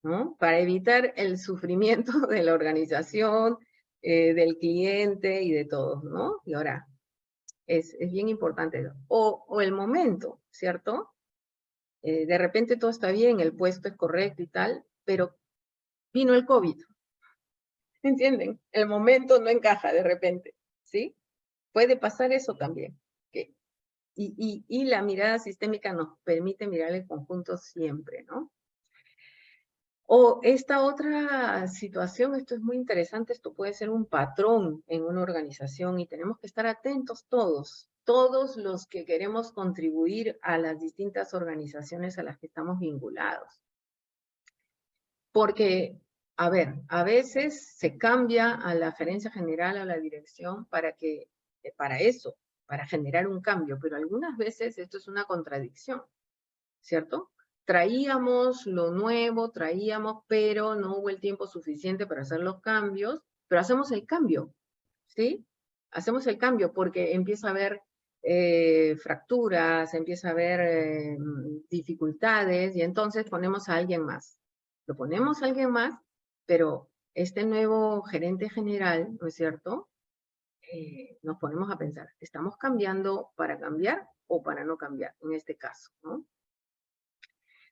¿no? Para evitar el sufrimiento de la organización, del cliente y de todos, ¿no? Y ahora, es bien importante. O el momento, ¿cierto? De repente todo está bien, el puesto es correcto y tal, pero vino el COVID. ¿Entienden? El momento no encaja de repente, ¿sí? Puede pasar eso también. ¿Okay? Y la mirada sistémica nos permite mirar el conjunto siempre, ¿no? O esta otra situación, esto es muy interesante, esto puede ser un patrón en una organización y tenemos que estar atentos todos los que queremos contribuir a las distintas organizaciones a las que estamos vinculados. Porque, a ver, a veces se cambia a la gerencia general, a la dirección, para eso, para generar un cambio, pero algunas veces esto es una contradicción, ¿cierto? Traíamos lo nuevo, pero no hubo el tiempo suficiente para hacer los cambios, pero hacemos el cambio, ¿sí? Hacemos el cambio porque empieza a haber fracturas, empieza a haber dificultades, y entonces ponemos a alguien más. Lo ponemos a alguien más, pero este nuevo gerente general, ¿no es cierto? Nos ponemos a pensar, ¿estamos cambiando para cambiar o para no cambiar? En este caso, ¿no?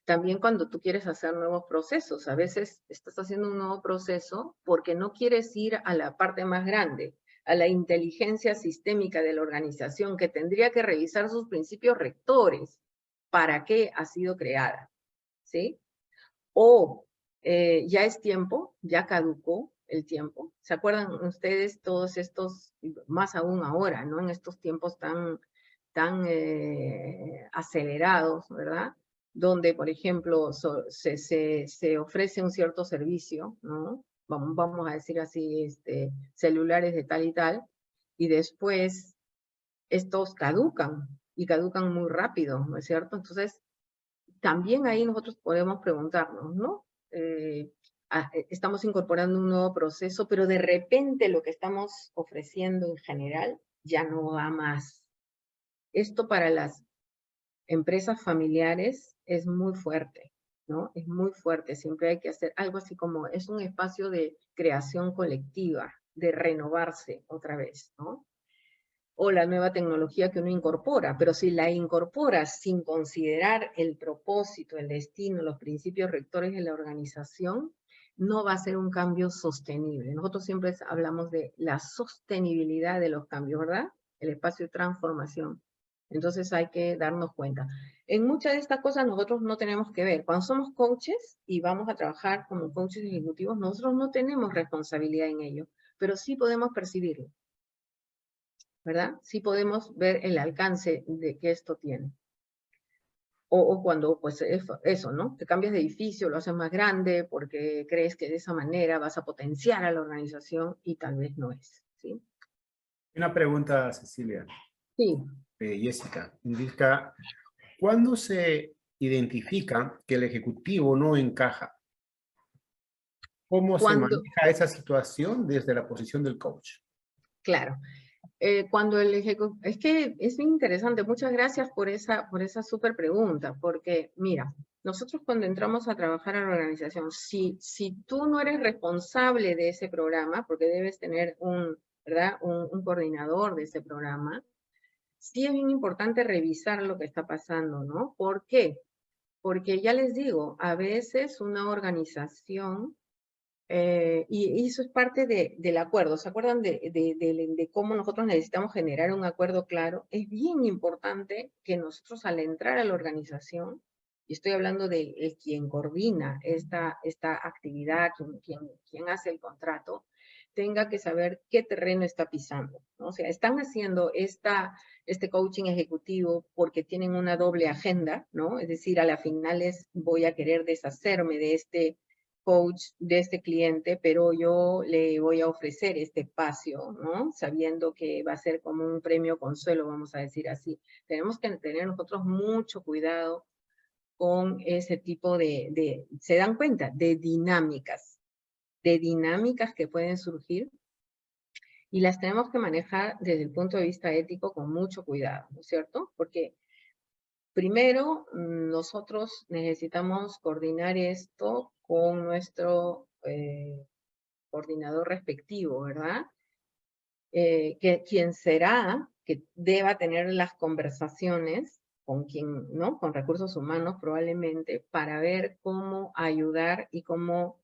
También cuando tú quieres hacer nuevos procesos, a veces estás haciendo un nuevo proceso porque no quieres ir a la parte más grande, a la inteligencia sistémica de la organización que tendría que revisar sus principios rectores, para qué ha sido creada, ¿sí? O ya es tiempo, ya caducó el tiempo. ¿Se acuerdan ustedes todos estos, más aún ahora, ¿no? En estos tiempos tan acelerados, ¿verdad? Donde, por ejemplo, se ofrece un cierto servicio, ¿no? Vamos a decir así, celulares de tal y tal, y después estos caducan, y caducan muy rápido, ¿no es cierto? Entonces, también ahí nosotros podemos preguntarnos, ¿no? Estamos incorporando un nuevo proceso, pero de repente lo que estamos ofreciendo en general ya no va más. Esto para las empresas familiares es muy fuerte, ¿no? Es muy fuerte, siempre hay que hacer algo así como, es un espacio de creación colectiva, de renovarse otra vez, ¿no? O la nueva tecnología que uno incorpora, pero si la incorporas sin considerar el propósito, el destino, los principios rectores de la organización, no va a ser un cambio sostenible. Nosotros siempre hablamos de la sostenibilidad de los cambios, ¿verdad? El espacio de transformación. Entonces hay que darnos cuenta. En muchas de estas cosas nosotros no tenemos que ver. Cuando somos coaches y vamos a trabajar como coaches ejecutivos, nosotros no tenemos responsabilidad en ello, pero sí podemos percibirlo, ¿verdad? Sí podemos ver el alcance de que esto tiene. O cuando, pues, eso, ¿no? Te cambias de edificio, lo haces más grande porque crees que de esa manera vas a potenciar a la organización y tal vez no es, ¿sí? Una pregunta, Cecilia. Sí. Jessica, indica, ¿cuándo se identifica que el ejecutivo no encaja? ¿Cómo se maneja esa situación desde la posición del coach? Claro. Cuando el ejecutivo, es que es bien interesante, muchas gracias por esa súper pregunta, porque mira, nosotros cuando entramos a trabajar en la organización, si tú no eres responsable de ese programa, porque debes tener ¿verdad? Un coordinador de ese programa, sí es bien importante revisar lo que está pasando, ¿no? ¿Por qué? Porque ya les digo, a veces una organización, y eso es parte del acuerdo. ¿Se acuerdan de cómo nosotros necesitamos generar un acuerdo claro? Es bien importante que nosotros al entrar a la organización, y estoy hablando de quien coordina esta actividad, quien hace el contrato, tenga que saber qué terreno está pisando, ¿no? O sea, están haciendo este coaching ejecutivo porque tienen una doble agenda, ¿no? Es decir, a la final voy a querer deshacerme de este coach, de este cliente, pero yo le voy a ofrecer este espacio, ¿no? Sabiendo que va a ser como un premio consuelo, vamos a decir así. Tenemos que tener nosotros mucho cuidado con ese tipo se dan cuenta, de dinámicas. de dinámicas que pueden surgir y las tenemos que manejar desde el punto de vista ético con mucho cuidado, ¿no es cierto? Porque primero nosotros necesitamos coordinar esto con nuestro coordinador respectivo, ¿verdad? Que quien será que deba tener las conversaciones con quien, ¿no? Con recursos humanos probablemente, para ver cómo ayudar y cómo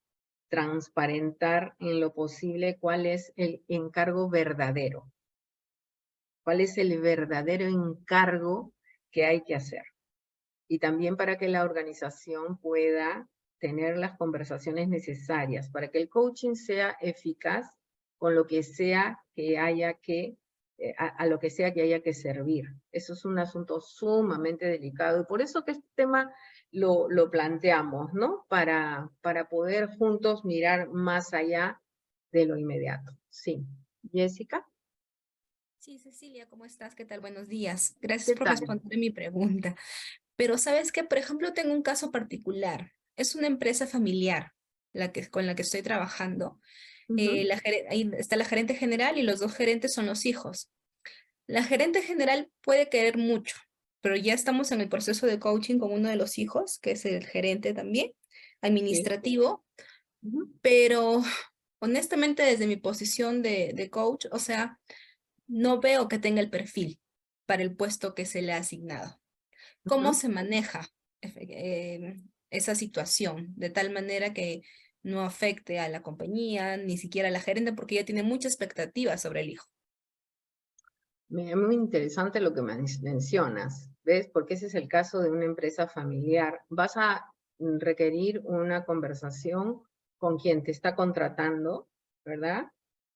transparentar en lo posible cuál es el encargo verdadero. Cuál es el verdadero encargo que hay que hacer. Y también para que la organización pueda tener las conversaciones necesarias, para que el coaching sea eficaz con lo que sea que haya que, a lo que sea que haya que servir. Eso es un asunto sumamente delicado y por eso que este tema lo planteamos, ¿no? Para poder juntos mirar más allá de lo inmediato. Sí. Jessica. Sí, Cecilia, ¿cómo estás? ¿Qué tal? Buenos días. Gracias ¿Qué por tal? responder mi pregunta. Pero sabes que, por ejemplo, tengo un caso particular. Es una empresa familiar con la que estoy trabajando. Ujú. Ahí está la gerente general y los dos gerentes son los hijos. La gerente general puede querer mucho, pero ya estamos en el proceso de coaching con uno de los hijos, que es el gerente también, Sí. administrativo, Ujú. pero honestamente desde mi posición de coach, o sea, no veo que tenga el perfil para el puesto que se le ha asignado. ¿Cómo Ujú. se maneja esa situación de tal manera que no afecte a la compañía, ni siquiera a la gerente, porque ella tiene mucha expectativa sobre el hijo? Muy interesante lo que mencionas, ¿ves? Porque ese es el caso de una empresa familiar. Vas a requerir una conversación con quien te está contratando, ¿verdad?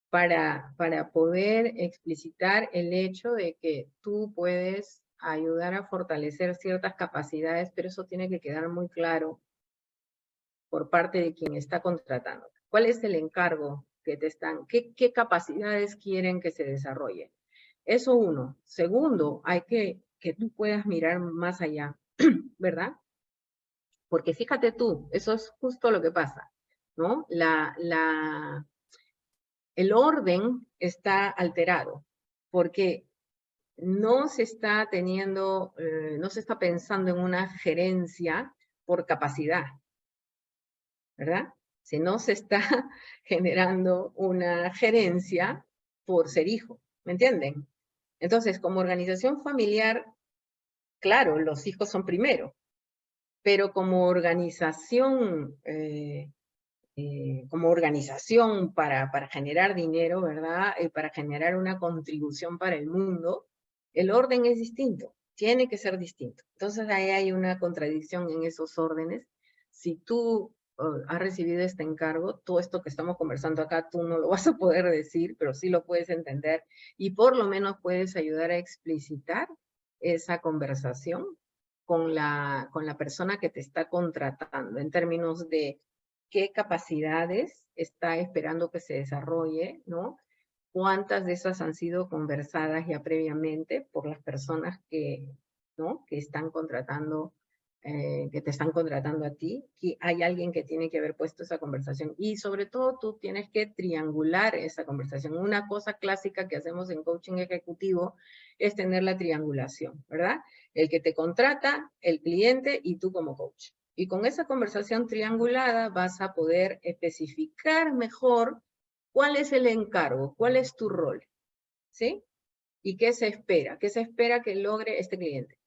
Para poder explicitar el hecho de que tú puedes ayudar a fortalecer ciertas capacidades, pero eso tiene que quedar muy claro por parte de quien está contratando. ¿Cuál es el encargo que te están, qué capacidades quieren que se desarrollen? Eso uno. Segundo, hay que tú puedas mirar más allá, ¿verdad? Porque fíjate tú, eso es justo lo que pasa, ¿no? El orden está alterado, porque no se está teniendo, no se está pensando en una gerencia por capacidad, ¿verdad? Sino se está generando una gerencia por ser hijo, ¿me entienden? Entonces, como organización familiar, claro, los hijos son primero, pero como organización para generar dinero, ¿verdad? Para generar una contribución para el mundo, el orden es distinto, tiene que ser distinto. Entonces ahí hay una contradicción en esos órdenes. Si tú has recibido este encargo, todo esto que estamos conversando acá, tú no lo vas a poder decir, pero sí lo puedes entender y por lo menos puedes ayudar a explicitar esa conversación con la persona que te está contratando en términos de qué capacidades está esperando que se desarrolle, ¿no? Cuántas de esas han sido conversadas ya previamente por las personas que, ¿no? Que están contratando, que te están contratando a ti, que hay alguien que tiene que haber puesto esa conversación y sobre todo tú tienes que triangular esa conversación. Una cosa clásica que hacemos en coaching ejecutivo es tener la triangulación, ¿verdad? El que te contrata, el cliente y tú como coach. Y con esa conversación triangulada vas a poder especificar mejor cuál es el encargo, cuál es tu rol, ¿sí? ¿Y qué se espera? ¿Qué se espera que logre este cliente?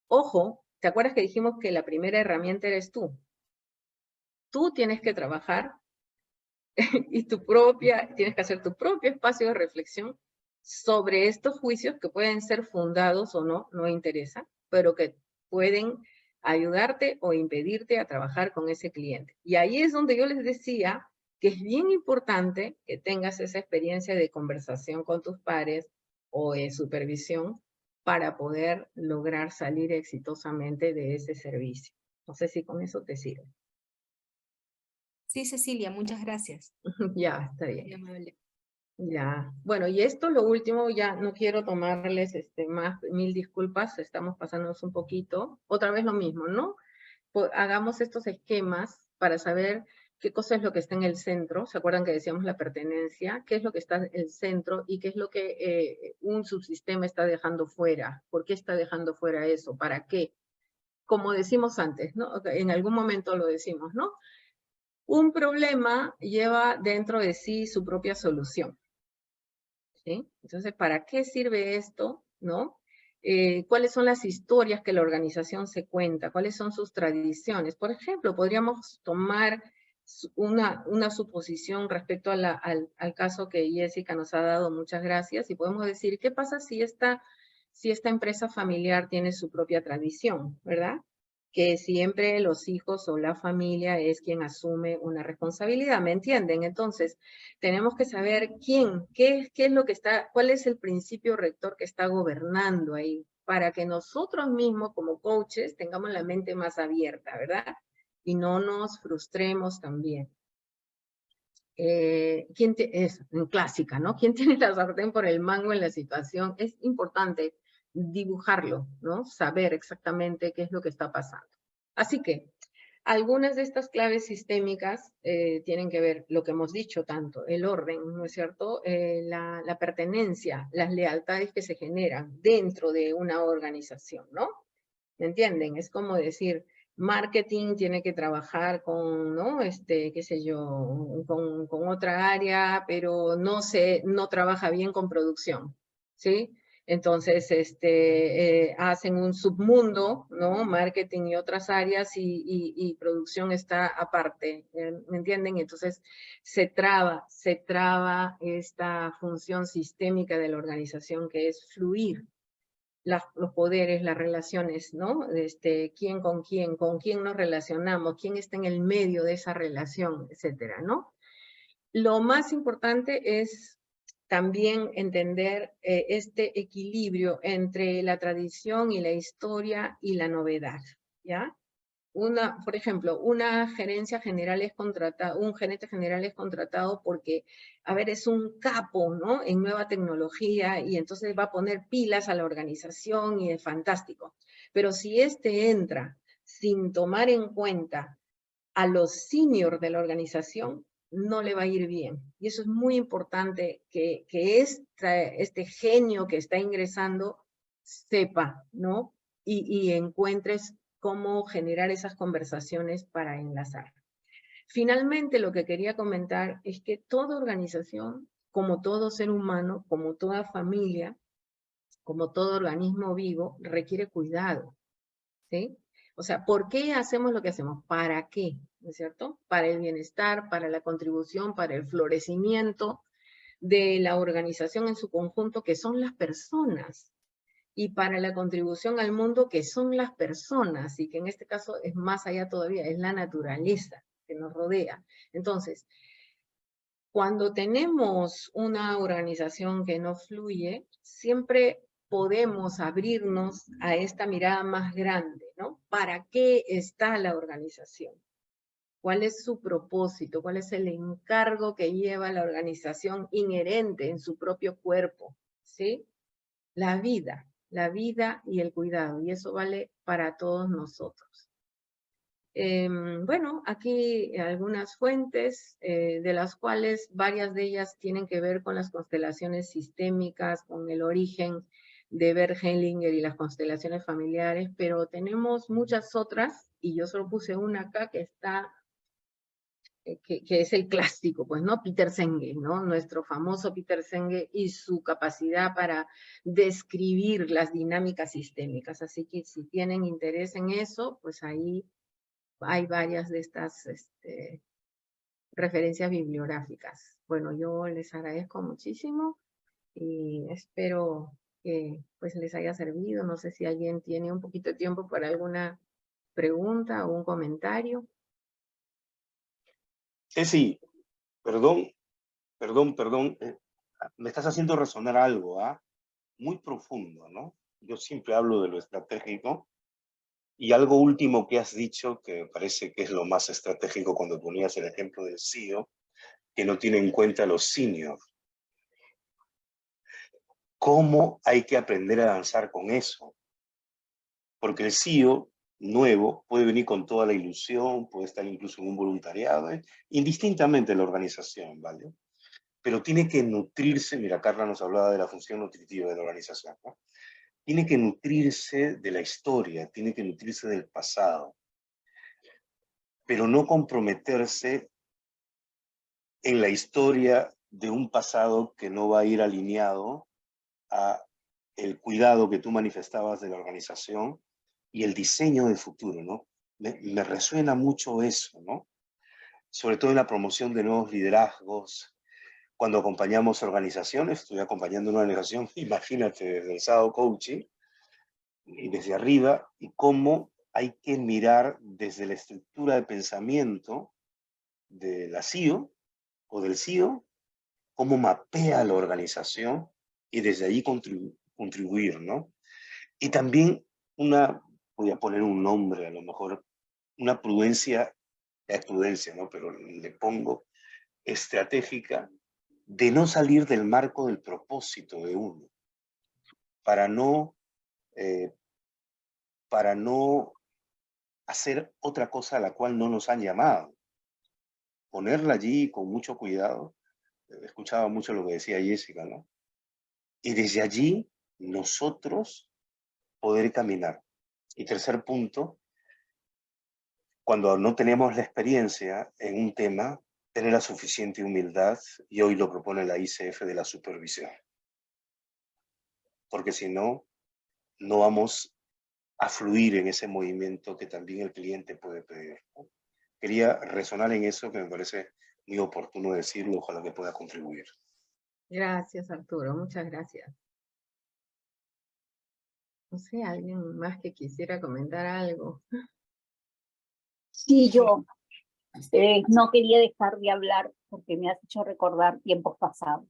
Ojo, ¿te acuerdas que dijimos que la primera herramienta eres tú? Tú tienes que trabajar y tienes que hacer tu propio espacio de reflexión sobre estos juicios que pueden ser fundados o no, no interesa, pero que pueden ayudarte o impedirte a trabajar con ese cliente. Y ahí es donde yo les decía que es bien importante que tengas esa experiencia de conversación con tus pares o de supervisión para poder lograr salir exitosamente de ese servicio. No sé si con eso te sirve. Sí, Cecilia, muchas gracias. Ya, está bien. Muy amable. Ya, bueno, y esto lo último, ya no quiero tomarles más, mil disculpas, estamos pasándonos un poquito. Otra vez lo mismo, ¿no? Hagamos estos esquemas para saber qué cosa es lo que está en el centro. ¿Se acuerdan que decíamos la pertenencia? ¿Qué es lo que está en el centro y qué es lo que un subsistema está dejando fuera? ¿Por qué está dejando fuera eso? ¿Para qué? Como decimos antes, ¿no? En algún momento lo decimos, ¿no? Un problema lleva dentro de sí su propia solución, ¿sí? Entonces, ¿para qué sirve esto, no? ¿Cuáles son las historias que la organización se cuenta? ¿Cuáles son sus tradiciones? Por ejemplo, podríamos tomar una suposición respecto a al caso que Jessica nos ha dado, muchas gracias, y podemos decir, ¿qué pasa si esta empresa familiar tiene su propia tradición, verdad? Que siempre los hijos o la familia es quien asume una responsabilidad, ¿me entienden? Entonces, tenemos que saber qué es lo que está, cuál es el principio rector que está gobernando ahí, para que nosotros mismos como coaches tengamos la mente más abierta, ¿verdad? Y no nos frustremos también. Es en clásica, ¿no? ¿Quién tiene la sartén por el mango en la situación? Es importante dibujarlo, ¿no? Saber exactamente qué es lo que está pasando. Así que, algunas de estas claves sistémicas tienen que ver, lo que hemos dicho tanto, el orden, ¿no es cierto? La pertenencia, las lealtades que se generan dentro de una organización, ¿no? ¿Me entienden? Es como decir, marketing tiene que trabajar con, ¿no? Qué sé yo, con otra área, pero no trabaja bien con producción, ¿sí? Entonces, hacen un submundo, ¿no? Marketing y otras áreas y producción está aparte, ¿me entienden? Entonces, se traba esta función sistémica de la organización que es fluir los poderes, las relaciones, ¿no? Quién, con quién nos relacionamos, quién está en el medio de esa relación, etcétera, ¿no? Lo más importante es también entender este equilibrio entre la tradición y la historia y la novedad, ¿ya? Por ejemplo, una gerencia general es contratada, un gerente general es contratado porque, a ver, es un capo, ¿no? En nueva tecnología y entonces va a poner pilas a la organización y es fantástico. Pero si entra sin tomar en cuenta a los seniors de la organización, no le va a ir bien. Y eso es muy importante que este genio que está ingresando sepa, ¿no? Y encuentres cómo generar esas conversaciones para enlazar. Finalmente, lo que quería comentar es que toda organización, como todo ser humano, como toda familia, como todo organismo vivo, requiere cuidado, ¿sí? O sea, ¿por qué hacemos lo que hacemos? ¿Para qué? ¿No es cierto? Para el bienestar, para la contribución, para el florecimiento de la organización en su conjunto, que son las personas, y para la contribución al mundo, que son las personas, y que en este caso es más allá todavía, es la naturaleza que nos rodea. Entonces, cuando tenemos una organización que no fluye, siempre podemos abrirnos a esta mirada más grande, ¿no? ¿Para qué está la organización? ¿Cuál es su propósito? ¿Cuál es el encargo que lleva la organización inherente en su propio cuerpo? ¿Sí? La vida y el cuidado, y eso vale para todos nosotros. Bueno, aquí algunas fuentes, de las cuales varias de ellas tienen que ver con las constelaciones sistémicas, con el origen de Bert Hellinger y las constelaciones familiares, pero tenemos muchas otras, y yo solo puse una acá que está que es el clásico, pues, ¿no? Peter Senge, ¿no? Nuestro famoso Peter Senge y su capacidad para describir las dinámicas sistémicas. Así que si tienen interés en eso, pues ahí hay varias de estas referencias bibliográficas. Bueno, yo les agradezco muchísimo y espero que pues les haya servido. No sé si alguien tiene un poquito de tiempo para alguna pregunta o un comentario. Ceci, perdón, me estás haciendo resonar algo, ¿ah? Muy profundo, ¿no? Yo siempre hablo de lo estratégico y algo último que has dicho, que me parece que es lo más estratégico cuando ponías el ejemplo del CEO, que no tiene en cuenta a los seniors. ¿Cómo hay que aprender a danzar con eso? Porque el CEO nuevo puede venir con toda la ilusión, puede estar incluso en un voluntariado, indistintamente de la organización, ¿vale? Pero tiene que nutrirse, mira, Carla nos hablaba de la función nutritiva de la organización, ¿no? Tiene que nutrirse de la historia, tiene que nutrirse del pasado, pero no comprometerse en la historia de un pasado que no va a ir alineado a el cuidado que tú manifestabas de la organización y el diseño del futuro, ¿no? Me resuena mucho eso, ¿no? Sobre todo en la promoción de nuevos liderazgos. Cuando acompañamos organizaciones, estoy acompañando una organización, imagínate, desde el SAO Coaching, y desde arriba, y cómo hay que mirar desde la estructura de pensamiento de la CEO o del CEO, cómo mapea la organización y desde allí contribuir, ¿no? Y también voy a poner un nombre, a lo mejor, una prudencia, ¿no? Pero le pongo estratégica de no salir del marco del propósito de uno, para no hacer otra cosa a la cual no nos han llamado. Ponerla allí con mucho cuidado. Escuchaba mucho lo que decía Jessica, ¿no? Y desde allí nosotros poder caminar. Y tercer punto, cuando no tenemos la experiencia en un tema, tener la suficiente humildad, y hoy lo propone la ICF, de la supervisión. Porque si no, no vamos a fluir en ese movimiento que también el cliente puede pedir, ¿no? Quería resonar en eso, que me parece muy oportuno decirlo, ojalá que pueda contribuir. Gracias, Arturo, muchas gracias. No sé, ¿alguien más que quisiera comentar algo? Sí, yo no quería dejar de hablar porque me has hecho recordar tiempos pasados,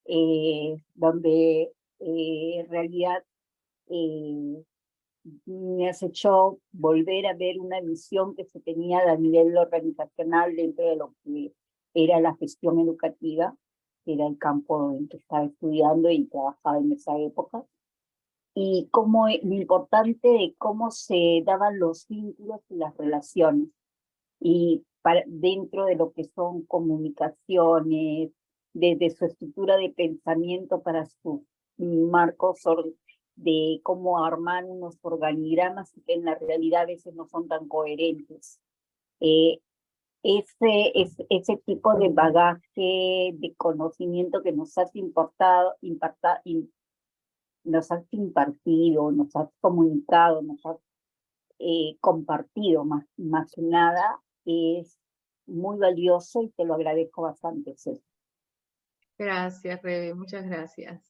donde en realidad me has hecho volver a ver una visión que se tenía a nivel organizacional dentro de lo que era la gestión educativa, que era el campo en que estaba estudiando y trabajaba en esa época, y cómo lo importante de cómo se daban los vínculos y las relaciones. Y dentro de lo que son comunicaciones, desde su estructura de pensamiento para sus marcos de cómo armar unos organigramas que en la realidad a veces no son tan coherentes. Ese tipo de bagaje, de conocimiento que nos has nos has impartido, nos has comunicado, nos has compartido más que nada, es muy valioso y te lo agradezco bastante, Ceci. Gracias, Rebe, muchas gracias.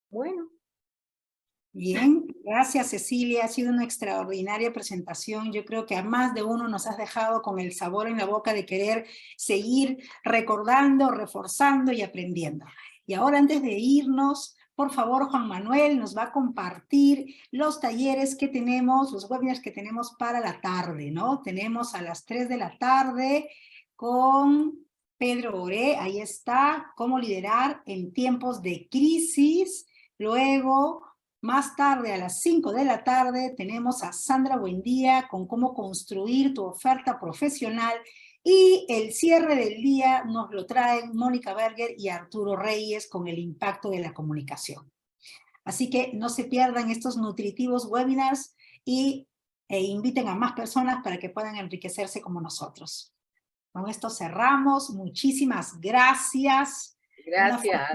Bueno. Bien, gracias Cecilia, ha sido una extraordinaria presentación. Yo creo que a más de uno nos has dejado con el sabor en la boca de querer seguir recordando, reforzando y aprendiendo. Y ahora, antes de irnos, por favor, Juan Manuel nos va a compartir los talleres que tenemos, los webinars que tenemos para la tarde, ¿no? Tenemos a las 3 de la tarde con Pedro Oré, ahí está, cómo liderar en tiempos de crisis. Luego, más tarde, a las 5 de la tarde, tenemos a Sandra Buendía con cómo construir tu oferta profesional. Y el cierre del día nos lo traen Mónica Berger y Arturo Reyes con el impacto de la comunicación. Así que no se pierdan estos nutritivos webinars e inviten a más personas para que puedan enriquecerse como nosotros. Con esto cerramos. Muchísimas gracias. Gracias.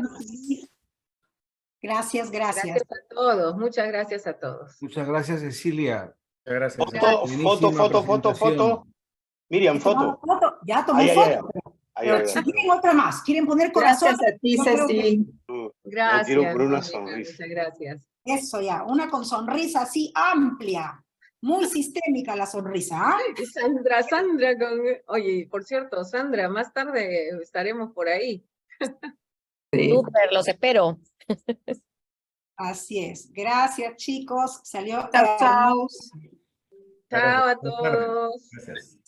Gracias. Gracias a todos, muchas gracias a todos. Muchas gracias, Cecilia. Muchas gracias. Foto. Miriam, foto. Ya tomé foto. Ahí. Si quieren otra más, quieren poner corazón. Gracias a ti, Ceci. Gracias. Quiero poner una Mónica, sonrisa. muchas gracias. Eso ya, una con sonrisa así amplia. Muy sistémica la sonrisa, ¿ah? Sandra, oye, por cierto, Sandra, más tarde estaremos por ahí. Súper, los espero. Así es. Gracias, chicos. Salió Chao. Chao a todos. Gracias.